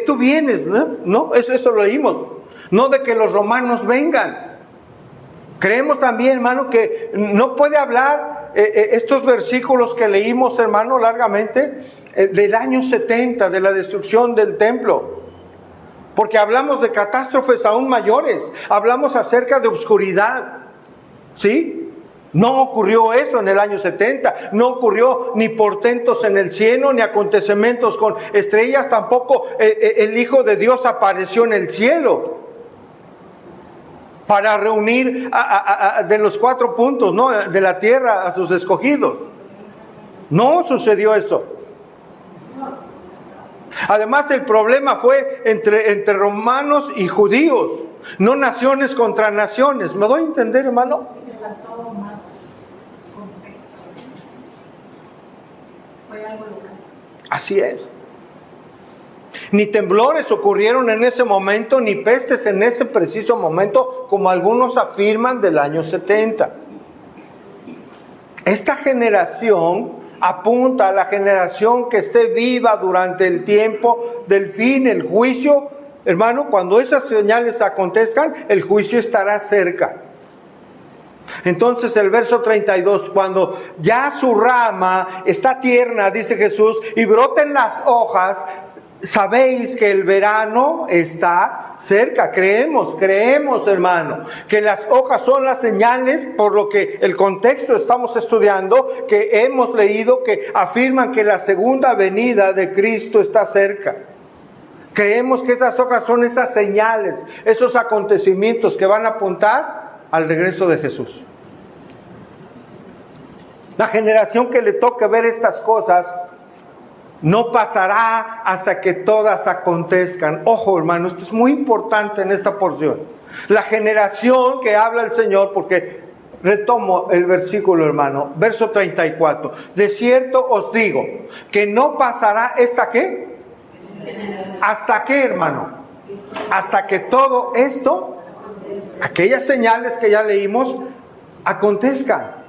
[SPEAKER 1] tú vienes? ¿No? Eso lo leímos. No de que los romanos vengan. Creemos también, hermano, que no puede hablar estos versículos que leímos, hermano, largamente, del año 70, de la destrucción del templo. Porque hablamos de catástrofes aún mayores, hablamos acerca de oscuridad, ¿sí? No ocurrió eso en el año 70, no ocurrió ni portentos en el cielo, ni acontecimientos con estrellas, tampoco el Hijo de Dios apareció en el cielo para reunir de los 4 puntos, ¿no?, de la tierra a sus escogidos. No sucedió eso. Además, el problema fue entre romanos y judíos, no naciones contra naciones. ¿Me doy a entender, hermano?
[SPEAKER 2] Le faltó más contexto. Fue algo local.
[SPEAKER 1] Así es. Ni temblores ocurrieron en ese momento, ni pestes en ese preciso momento, como algunos afirman del año 70. Esta generación apunta a la generación que esté viva durante el tiempo del fin, el juicio. Hermano, cuando esas señales acontezcan, el juicio estará cerca. Entonces el verso 32, cuando ya su rama está tierna, dice Jesús, y broten las hojas, sabéis que el verano está cerca. Creemos, hermano, que las hojas son las señales, por lo que el contexto estamos estudiando, que hemos leído, que afirman que la segunda venida de Cristo está cerca. Creemos que esas hojas son esas señales, esos acontecimientos que van a apuntar al regreso de Jesús. La generación que le toque ver estas cosas no pasará hasta que todas acontezcan. Ojo, hermano, esto es muy importante en esta porción. La generación que habla el Señor, porque retomo el versículo, hermano, verso 34. De cierto os digo que no pasará esta ¿qué? ¿Hasta qué, hermano? Hasta que todo esto, aquellas señales que ya leímos, acontezcan.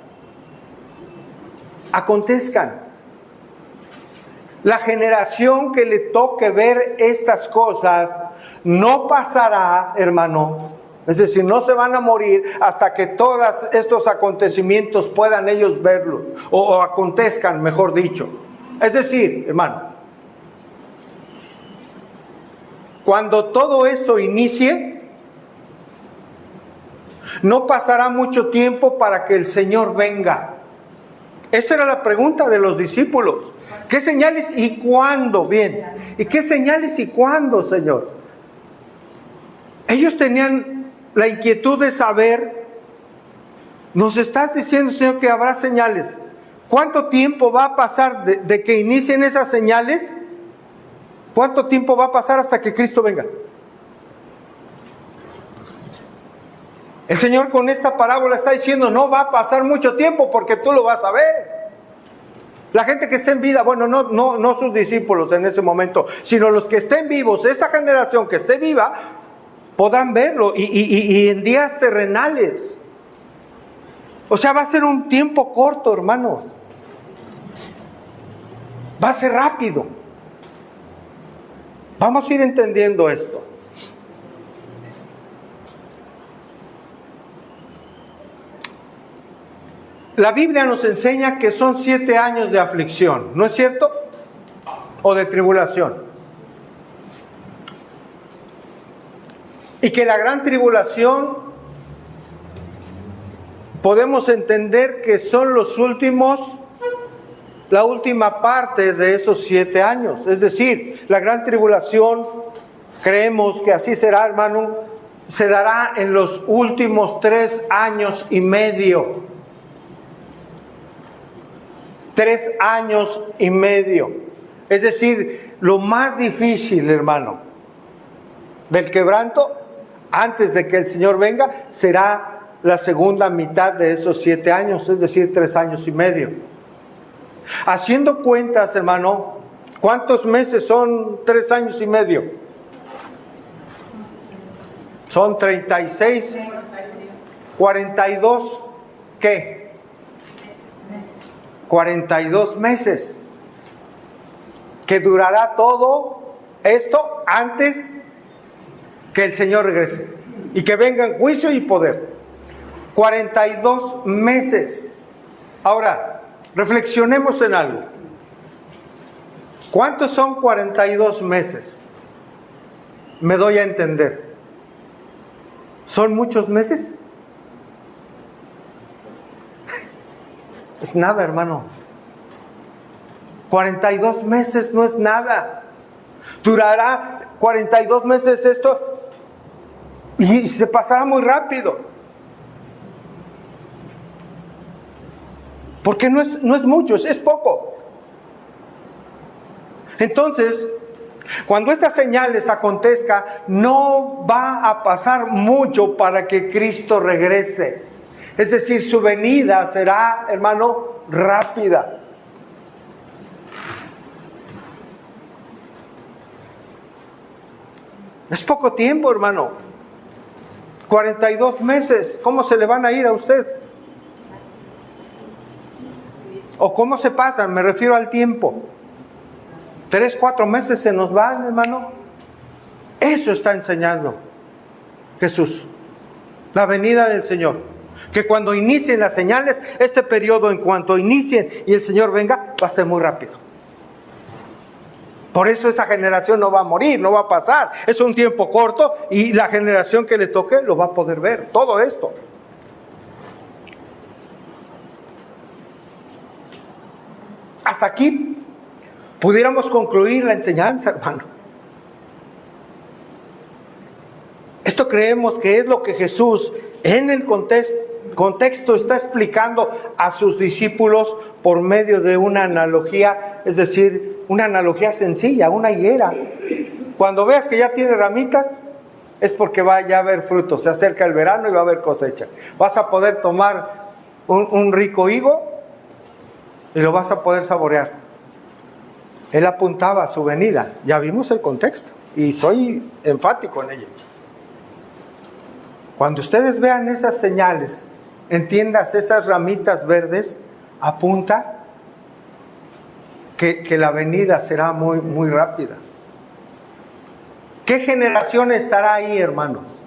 [SPEAKER 1] La generación que le toque ver estas cosas no pasará, hermano. Es decir, no se van a morir hasta que todos estos acontecimientos puedan ellos verlos, o acontezcan, mejor dicho. Es decir, hermano, cuando todo esto inicie, no pasará mucho tiempo para que el Señor venga. Esa era la pregunta de los discípulos. ¿Qué señales y cuándo? Bien. ¿Y qué señales y cuándo, Señor? Ellos tenían la inquietud de saber. Nos estás diciendo, Señor, que habrá señales. ¿Cuánto tiempo va a pasar de que inicien esas señales? ¿Cuánto tiempo va a pasar hasta que Cristo venga? El Señor con esta parábola está diciendo, no va a pasar mucho tiempo porque tú lo vas a ver. La gente que esté en vida, bueno, no sus discípulos en ese momento, sino los que estén vivos, esa generación que esté viva, podrán verlo y en días terrenales. O sea, va a ser un tiempo corto, hermanos. Va a ser rápido. Vamos a ir entendiendo esto. La Biblia nos enseña que son 7 años de aflicción, ¿no es cierto? O de tribulación. Y que la gran tribulación podemos entender que son los últimos, la última parte de esos 7 años. Es decir, la gran tribulación, creemos que así será, hermano, se dará en los últimos 3 años y medio. 3 años y medio. Es decir, lo más difícil, hermano, del quebranto, antes de que el Señor venga, será la segunda mitad de esos 7 años, es decir, 3 años y medio. Haciendo cuentas, hermano, ¿cuántos meses son 3 años y medio? Son 36, 42, ¿qué? 42 meses. Que durará todo esto antes que el Señor regrese y que venga en juicio y poder. 42 meses. Ahora, reflexionemos en algo. ¿Cuántos son 42 meses? Me doy a entender. ¿Son muchos meses? Es nada, hermano. 42 meses no es nada. Durará 42 meses esto y se pasará muy rápido. Porque no es mucho, es poco. Entonces, cuando estas señales acontezcan, no va a pasar mucho para que Cristo regrese. Es decir, su venida será, hermano, rápida. Es poco tiempo, hermano. 42 meses. ¿Cómo se le van a ir a usted? ¿O cómo se pasan? Me refiero al tiempo. 3, 4 meses se nos van, hermano. Eso está enseñando Jesús. La venida del Señor. Que cuando inicien las señales, este periodo, en cuanto inicien y el Señor venga, va a ser muy rápido. Por eso esa generación no va a morir, no va a pasar. Es un tiempo corto y la generación que le toque lo va a poder ver. Todo esto. Hasta aquí pudiéramos concluir la enseñanza, hermano. Esto creemos que es lo que Jesús en el contexto está explicando a sus discípulos por medio de una analogía, es decir, una analogía sencilla, una higuera. Cuando veas que ya tiene ramitas, es porque va ya a haber frutos, se acerca el verano y va a haber cosecha. Vas a poder tomar un rico higo y lo vas a poder saborear. Él apuntaba a su venida, ya vimos el contexto y soy enfático en ello. Cuando ustedes vean esas señales, entiendas esas ramitas verdes, apunta que la venida será muy, muy rápida. ¿Qué generación estará ahí, hermanos?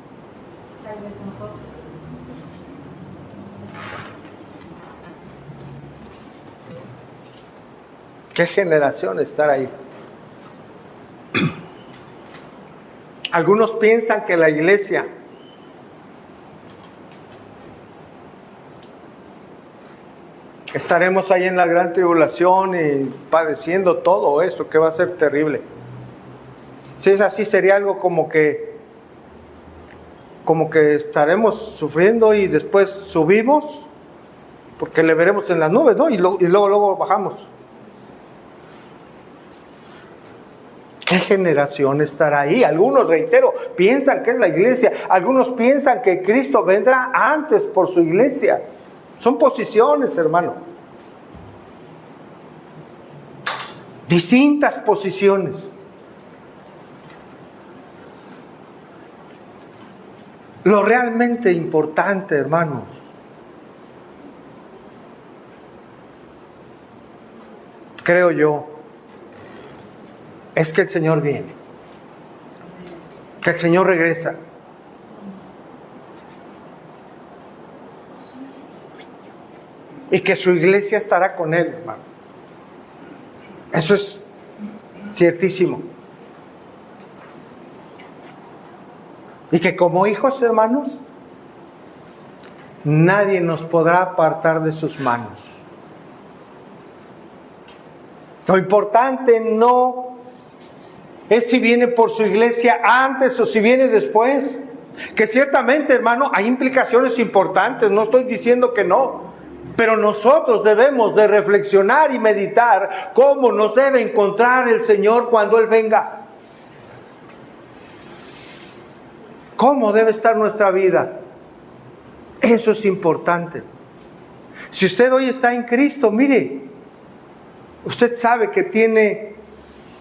[SPEAKER 1] ¿Qué generación estará ahí? Algunos piensan que la iglesia estaremos ahí en la gran tribulación y padeciendo todo esto que va a ser terrible. Si es así, sería algo como que estaremos sufriendo y después subimos, porque le veremos en las nubes, ¿no? Y luego bajamos. ¿Qué generación estará ahí? Algunos, reitero, piensan que es la iglesia. Algunos piensan que Cristo vendrá antes por su iglesia. Son posiciones, hermano. Distintas posiciones. Lo realmente importante, hermanos, creo yo, es que el Señor viene, que el Señor regresa. y que su iglesia estará con él, hermano. Eso es ciertísimo. Y que como hijos, hermanos, nadie nos podrá apartar de sus manos. Lo importante no es si viene por su iglesia antes o si viene después. Que ciertamente, hermano, hay implicaciones importantes, no estoy diciendo que no. Pero nosotros debemos de reflexionar y meditar cómo nos debe encontrar el Señor cuando Él venga. ¿Cómo debe estar nuestra vida? Eso es importante. Si usted hoy está en Cristo, mire, usted sabe que tiene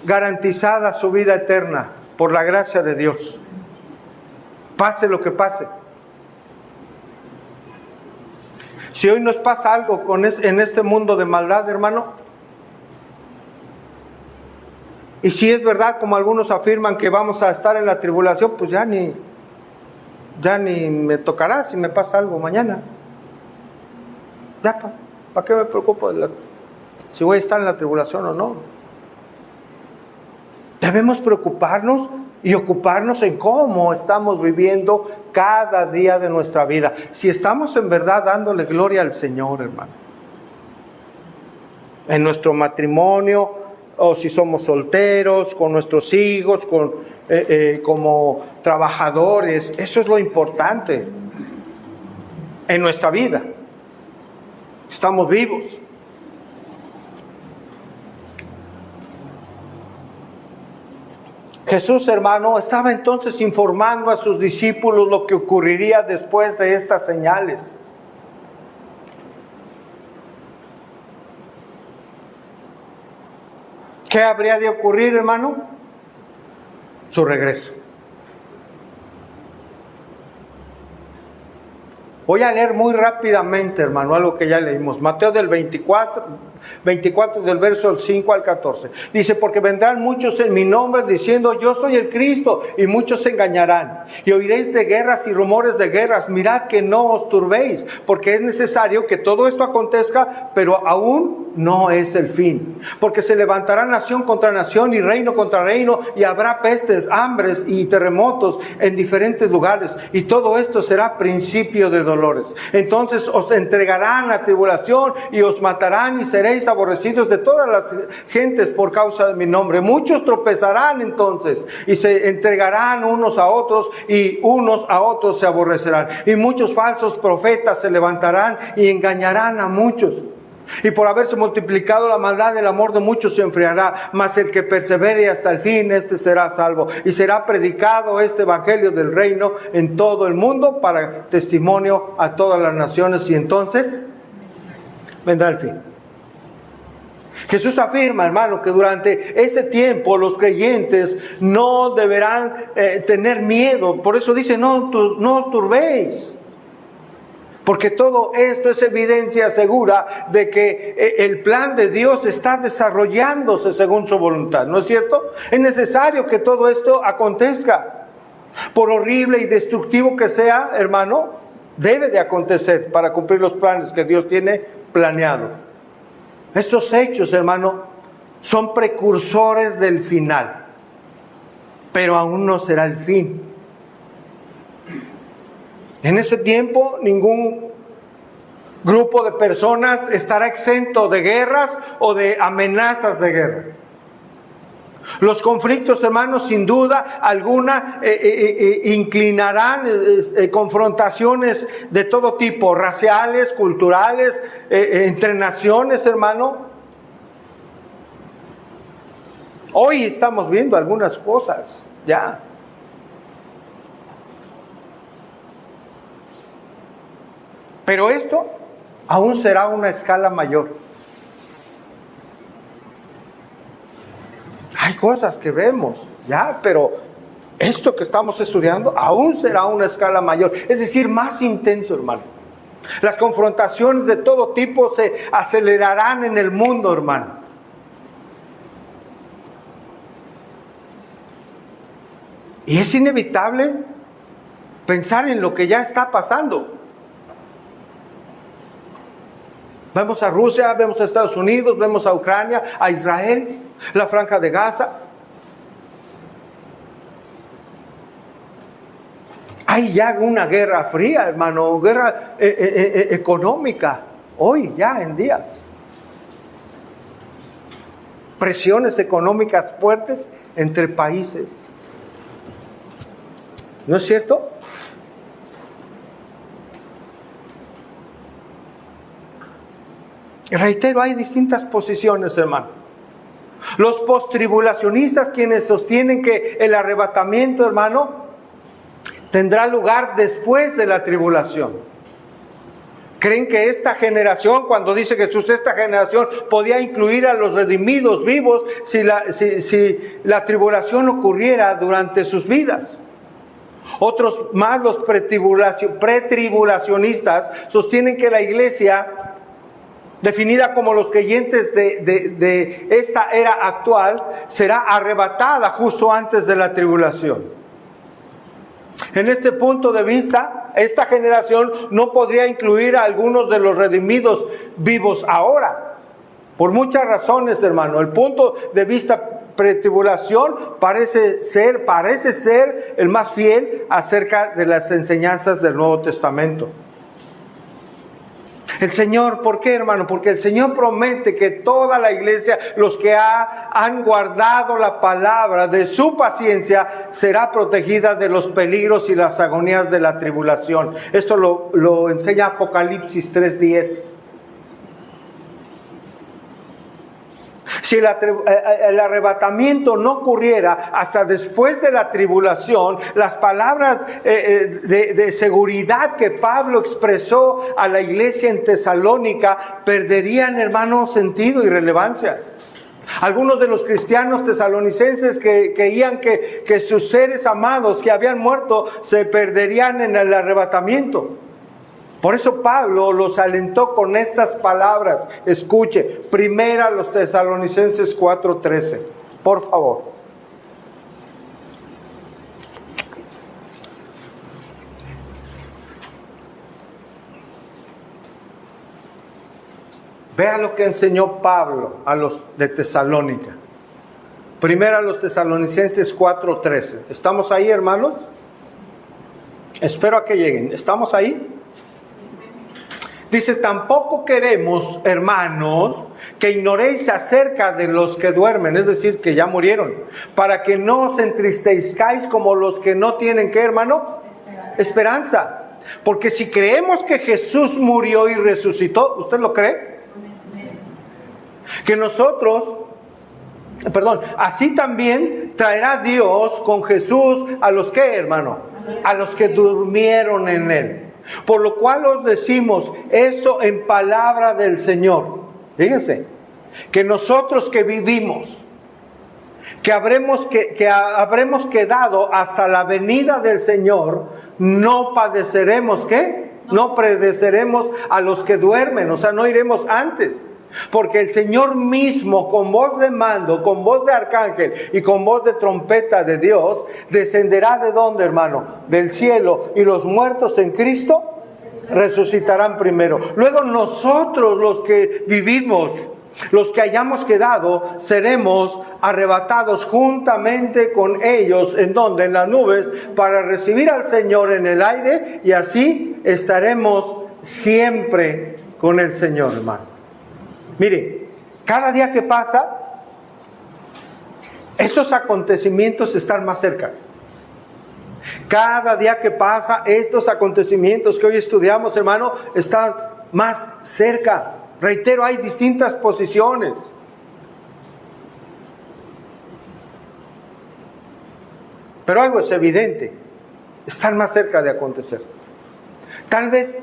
[SPEAKER 1] garantizada su vida eterna por la gracia de Dios. Pase lo que pase. Si hoy nos pasa algo en este mundo de maldad, hermano, y si es verdad, como algunos afirman, que vamos a estar en la tribulación, pues ya ni me tocará si me pasa algo mañana. Ya, ¿para qué me preocupo si voy a estar en la tribulación o no? Debemos preocuparnos y ocuparnos en cómo estamos viviendo cada día de nuestra vida. Si estamos en verdad dándole gloria al Señor, hermanos. En nuestro matrimonio, o si somos solteros, con nuestros hijos, como trabajadores. Eso es lo importante en nuestra vida. Estamos vivos. Jesús, hermano, estaba entonces informando a sus discípulos lo que ocurriría después de estas señales. ¿Qué habría de ocurrir, hermano? Su regreso. Voy a leer muy rápidamente, hermano, algo que ya leímos. Mateo del 24 del verso 5 al 14. Dice, porque vendrán muchos en mi nombre diciendo, yo soy el Cristo, y muchos se engañarán. Y oiréis de guerras y rumores de guerras. Mirad que no os turbéis, porque es necesario que todo esto acontezca, pero aún no es el fin. Porque se levantará nación contra nación y reino contra reino, y habrá pestes, hambres y terremotos en diferentes lugares. Y todo esto será principio de dolores. Entonces os entregarán a tribulación y os matarán y seréis aborrecidos de todas las gentes por causa de mi nombre. Muchos tropezarán entonces y se entregarán unos a otros y unos a otros se aborrecerán. Y muchos falsos profetas se levantarán y engañarán a muchos. Y por haberse multiplicado la maldad, el amor de muchos se enfriará, mas el que persevere hasta el fin, este será salvo. Y será predicado este evangelio del reino en todo el mundo para testimonio a todas las naciones, y entonces vendrá el fin. Jesús afirma, hermano, que durante ese tiempo los creyentes no deberán tener miedo. Por eso dice, no os turbéis. Porque todo esto es evidencia segura de que el plan de Dios está desarrollándose según su voluntad, ¿no es cierto? Es necesario que todo esto acontezca. Por horrible y destructivo que sea, hermano, debe de acontecer para cumplir los planes que Dios tiene planeados. Estos hechos, hermano, son precursores del final, pero aún no será el fin. En ese tiempo ningún grupo de personas estará exento de guerras o de amenazas de guerra. Los conflictos, hermanos, sin duda alguna inclinarán confrontaciones de todo tipo, raciales, culturales, entre naciones, hermano. Hoy estamos viendo algunas cosas, ya. Pero esto aún será una escala mayor. Hay cosas que vemos, ya, pero esto que estamos estudiando aún será una escala mayor. Es decir, más intenso, hermano. Las confrontaciones de todo tipo se acelerarán en el mundo, hermano. Y es inevitable pensar en lo que ya está pasando. Vemos a Rusia, vemos a Estados Unidos, vemos a Ucrania, a Israel, la Franja de Gaza. Hay ya una guerra fría, hermano, guerra económica, hoy, ya en día. Presiones económicas fuertes entre países. ¿No es cierto? Reitero, hay distintas posiciones, hermano. Los postribulacionistas, quienes sostienen que el arrebatamiento, hermano, tendrá lugar después de la tribulación. Creen que esta generación, cuando dice Jesús, esta generación podía incluir a los redimidos vivos si la tribulación ocurriera durante sus vidas. Otros más, los pretribulacionistas, sostienen que la iglesia, definida como los creyentes de esta era actual, será arrebatada justo antes de la tribulación. En este punto de vista, esta generación no podría incluir a algunos de los redimidos vivos ahora, por muchas razones, hermano. El punto de vista pretribulación parece ser el más fiel acerca de las enseñanzas del Nuevo Testamento. El Señor, ¿por qué, hermano? Porque el Señor promete que toda la iglesia, los que han guardado la palabra de su paciencia, será protegida de los peligros y las agonías de la tribulación. Esto lo enseña Apocalipsis 3:10. Si el arrebatamiento no ocurriera hasta después de la tribulación, las palabras de seguridad que Pablo expresó a la iglesia en Tesalónica perderían, hermano, sentido y relevancia. Algunos de los cristianos tesalonicenses que creían que sus seres amados que habían muerto se perderían en el arrebatamiento. Por eso Pablo los alentó con estas palabras. Escuche, primera los Tesalonicenses 4:13, por favor. Vea lo que enseñó Pablo a los de Tesalónica. Primera los Tesalonicenses 4:13. ¿Estamos ahí, hermanos? Espero a que lleguen. ¿Estamos ahí? Dice, tampoco queremos, hermanos, que ignoréis acerca de los que duermen, es decir, que ya murieron, para que no os entristezcáis como los que no tienen, ¿qué, hermano? Esperanza. Porque si creemos que Jesús murió y resucitó, ¿usted lo cree? Que nosotros, así también traerá Dios con Jesús a los que, hermano, a los que durmieron en él. Por lo cual os decimos esto en palabra del Señor. Fíjense, que nosotros que vivimos, que habremos quedado hasta la venida del Señor, no padeceremos, ¿qué? No predeceremos a los que duermen, o sea, no iremos antes. Porque el Señor mismo, con voz de mando, con voz de arcángel y con voz de trompeta de Dios, descenderá ¿de dónde, hermano? Del cielo, y los muertos en Cristo resucitarán primero. Luego nosotros, los que vivimos, los que hayamos quedado, seremos arrebatados juntamente con ellos. ¿En dónde? En las nubes, para recibir al Señor en el aire, y así estaremos siempre con el Señor, hermano. Mire, cada día que pasa, estos acontecimientos están más cerca. Cada día que pasa, estos acontecimientos que hoy estudiamos, hermano, están más cerca. Reitero, hay distintas posiciones. Pero algo es evidente, están más cerca de acontecer. Tal vez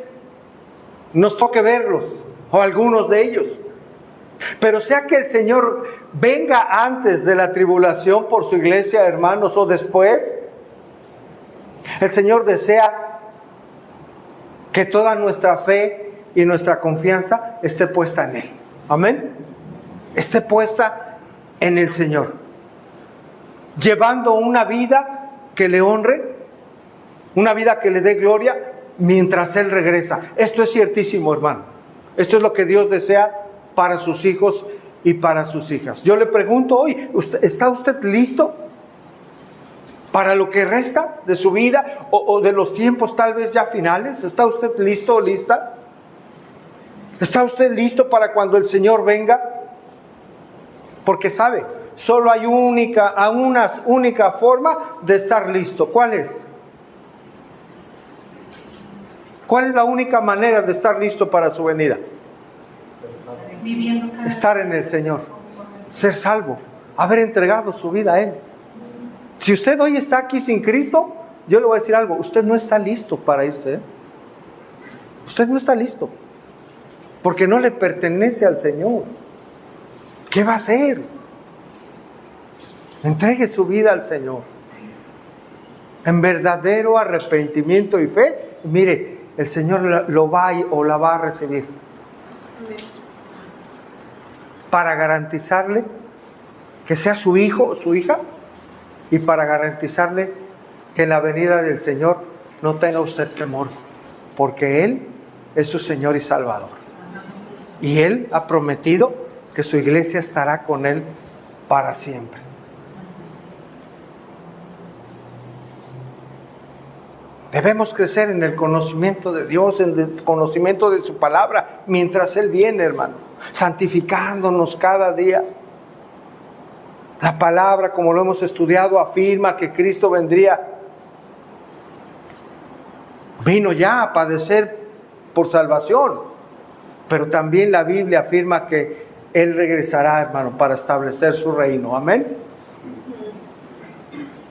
[SPEAKER 1] nos toque verlos, o algunos de ellos. Pero sea que el Señor venga antes de la tribulación por su iglesia, hermanos, o después, el Señor desea que toda nuestra fe y nuestra confianza esté puesta en Él. Amén. Esté puesta en el Señor. Llevando una vida que le honre, una vida que le dé gloria mientras Él regresa. Esto es ciertísimo, hermano. Esto es lo que Dios desea para sus hijos y para sus hijas. Yo le pregunto hoy, ¿está usted listo para lo que resta de su vida o de los tiempos tal vez ya finales? ¿Está usted listo o lista? ¿Está usted listo para cuando el Señor venga? Porque sabe, solo hay una única forma de estar listo. ¿Cuál es? ¿Cuál es la única manera de estar listo para su venida? Estar en el Señor, ser salvo, haber entregado su vida a Él. Si usted hoy está aquí sin Cristo, yo le voy a decir algo, usted no está listo para irse. Usted no está listo, porque no le pertenece al Señor. ¿Qué va a hacer? Entregue su vida al Señor en verdadero arrepentimiento y fe. Mire, el Señor lo va o la va a recibir. Para garantizarle que sea su hijo o su hija, y para garantizarle que en la venida del Señor no tenga usted temor, porque Él es su Señor y Salvador. Y Él ha prometido que su iglesia estará con Él para siempre. Debemos crecer en el conocimiento de Dios, en el conocimiento de su palabra, mientras Él viene, hermano, santificándonos cada día. La palabra, como lo hemos estudiado, afirma que Cristo vino ya a padecer por salvación, pero también la Biblia afirma que Él regresará, hermano, para establecer su reino. Amén.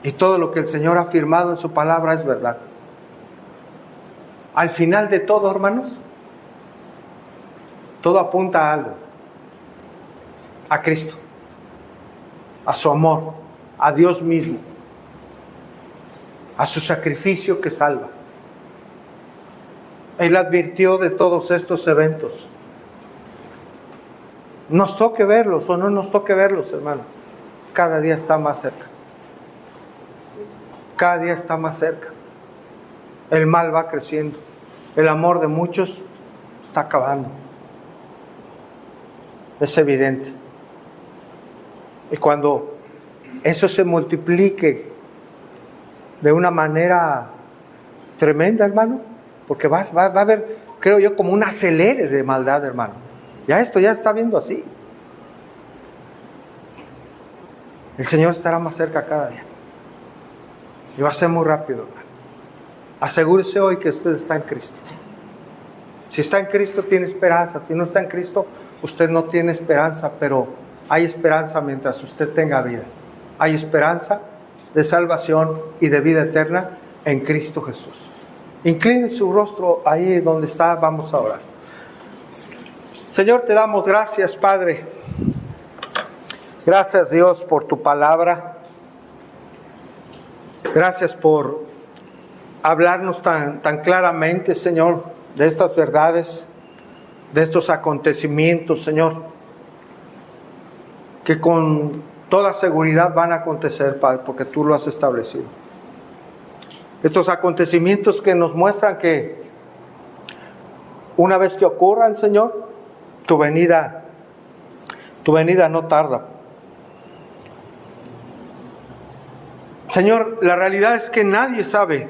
[SPEAKER 1] Y todo lo que el Señor ha afirmado en su palabra es verdad. Al final de todo, hermanos, todo apunta a algo: a Cristo, a su amor, a Dios mismo, a su sacrificio que salva. Él advirtió de todos estos eventos. Nos toque verlos o no nos toque verlos, hermano, cada día está más cerca. Cada día está más cerca. El mal va creciendo. El amor de muchos está acabando. Es evidente. Y cuando eso se multiplique de una manera tremenda, hermano, porque va a haber, creo yo, como un acelere de maldad, hermano. Esto ya está viendo así. El Señor estará más cerca cada día. Y va a ser muy rápido, hermano. Asegúrese hoy que usted está en Cristo. Si está en Cristo, tiene esperanza. Si no está en Cristo, usted no tiene esperanza, pero hay esperanza mientras usted tenga vida. Hay esperanza de salvación y de vida eterna en Cristo Jesús. Incline su rostro ahí donde está, vamos a orar. Señor, te damos gracias, Padre. Gracias, Dios, por tu palabra. Gracias por hablarnos tan claramente, Señor, de estas verdades, de estos acontecimientos, Señor, que con toda seguridad van a acontecer, Padre, porque tú lo has establecido. Estos acontecimientos que nos muestran que una vez que ocurran, Señor, tu venida no tarda. Señor, la realidad es que nadie sabe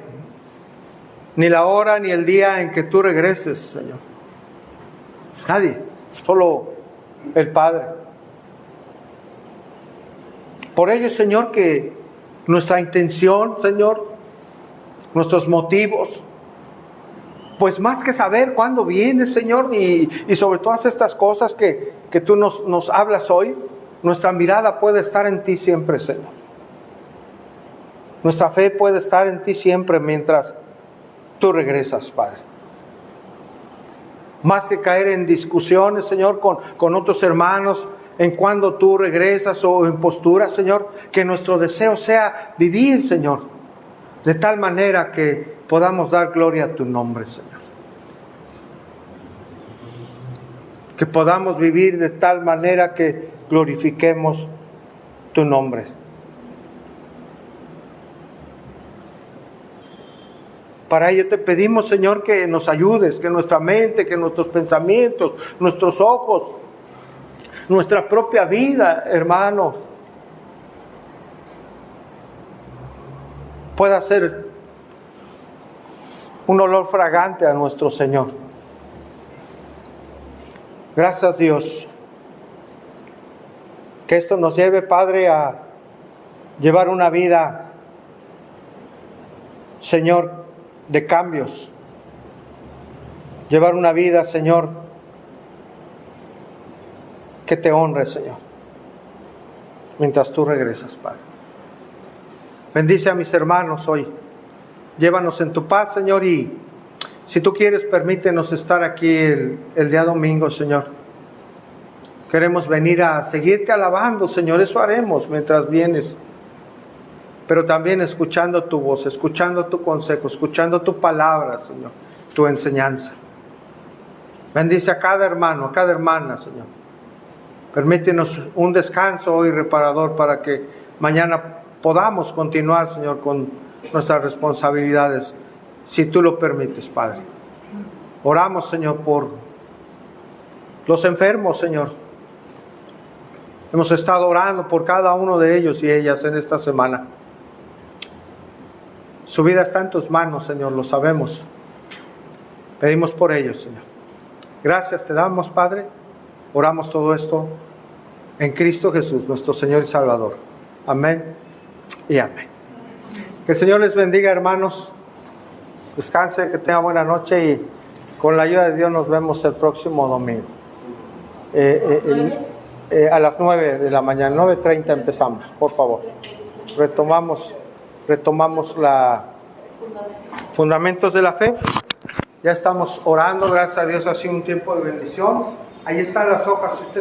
[SPEAKER 1] ni la hora ni el día en que tú regreses, Señor. Nadie, solo el Padre. Por ello, Señor, que nuestra intención, Señor, nuestros motivos, pues más que saber cuándo vienes, Señor, y sobre todas estas cosas que tú nos hablas hoy, nuestra mirada puede estar en ti siempre, Señor. Nuestra fe puede estar en ti siempre mientras tú regresas, Padre. Más que caer en discusiones, Señor, con otros hermanos, en cuando tú regresas o en posturas, Señor, que nuestro deseo sea vivir, Señor, de tal manera que podamos dar gloria a tu nombre, Señor. Que podamos vivir de tal manera que glorifiquemos tu nombre. Para ello te pedimos, Señor, que nos ayudes, que nuestra mente, que nuestros pensamientos, nuestros ojos, nuestra propia vida, hermanos, pueda ser un olor fragante a nuestro Señor. Gracias, Dios. Que esto nos lleve, Padre, a llevar una vida, Señor, de cambios. Llevar una vida, Señor, que te honre, Señor, mientras tú regresas, Padre. Bendice a mis hermanos hoy. Llévanos en tu paz, Señor, y si tú quieres, permítenos estar aquí el día domingo, Señor. Queremos venir a seguirte alabando, Señor. Eso haremos mientras vienes. Pero también escuchando tu voz, escuchando tu consejo, escuchando tu palabra, Señor, tu enseñanza. Bendice a cada hermano, a cada hermana, Señor. Permítenos un descanso hoy reparador para que mañana podamos continuar, Señor, con nuestras responsabilidades, si tú lo permites, Padre. Oramos, Señor, por los enfermos, Señor. Hemos estado orando por cada uno de ellos y ellas en esta semana. Su vida está en tus manos, Señor, lo sabemos. Pedimos por ellos, Señor. Gracias te damos, Padre. Oramos todo esto en Cristo Jesús, nuestro Señor y Salvador. Amén y amén. Que el Señor les bendiga, hermanos. Descanse, que tenga buena noche y con la ayuda de Dios nos vemos el próximo domingo. A las 9 de la mañana, 9:30 empezamos, por favor. Retomamos la fundamentos de la fe. Ya estamos orando, gracias a Dios, ha sido un tiempo de bendición. Ahí están las hojas, si usted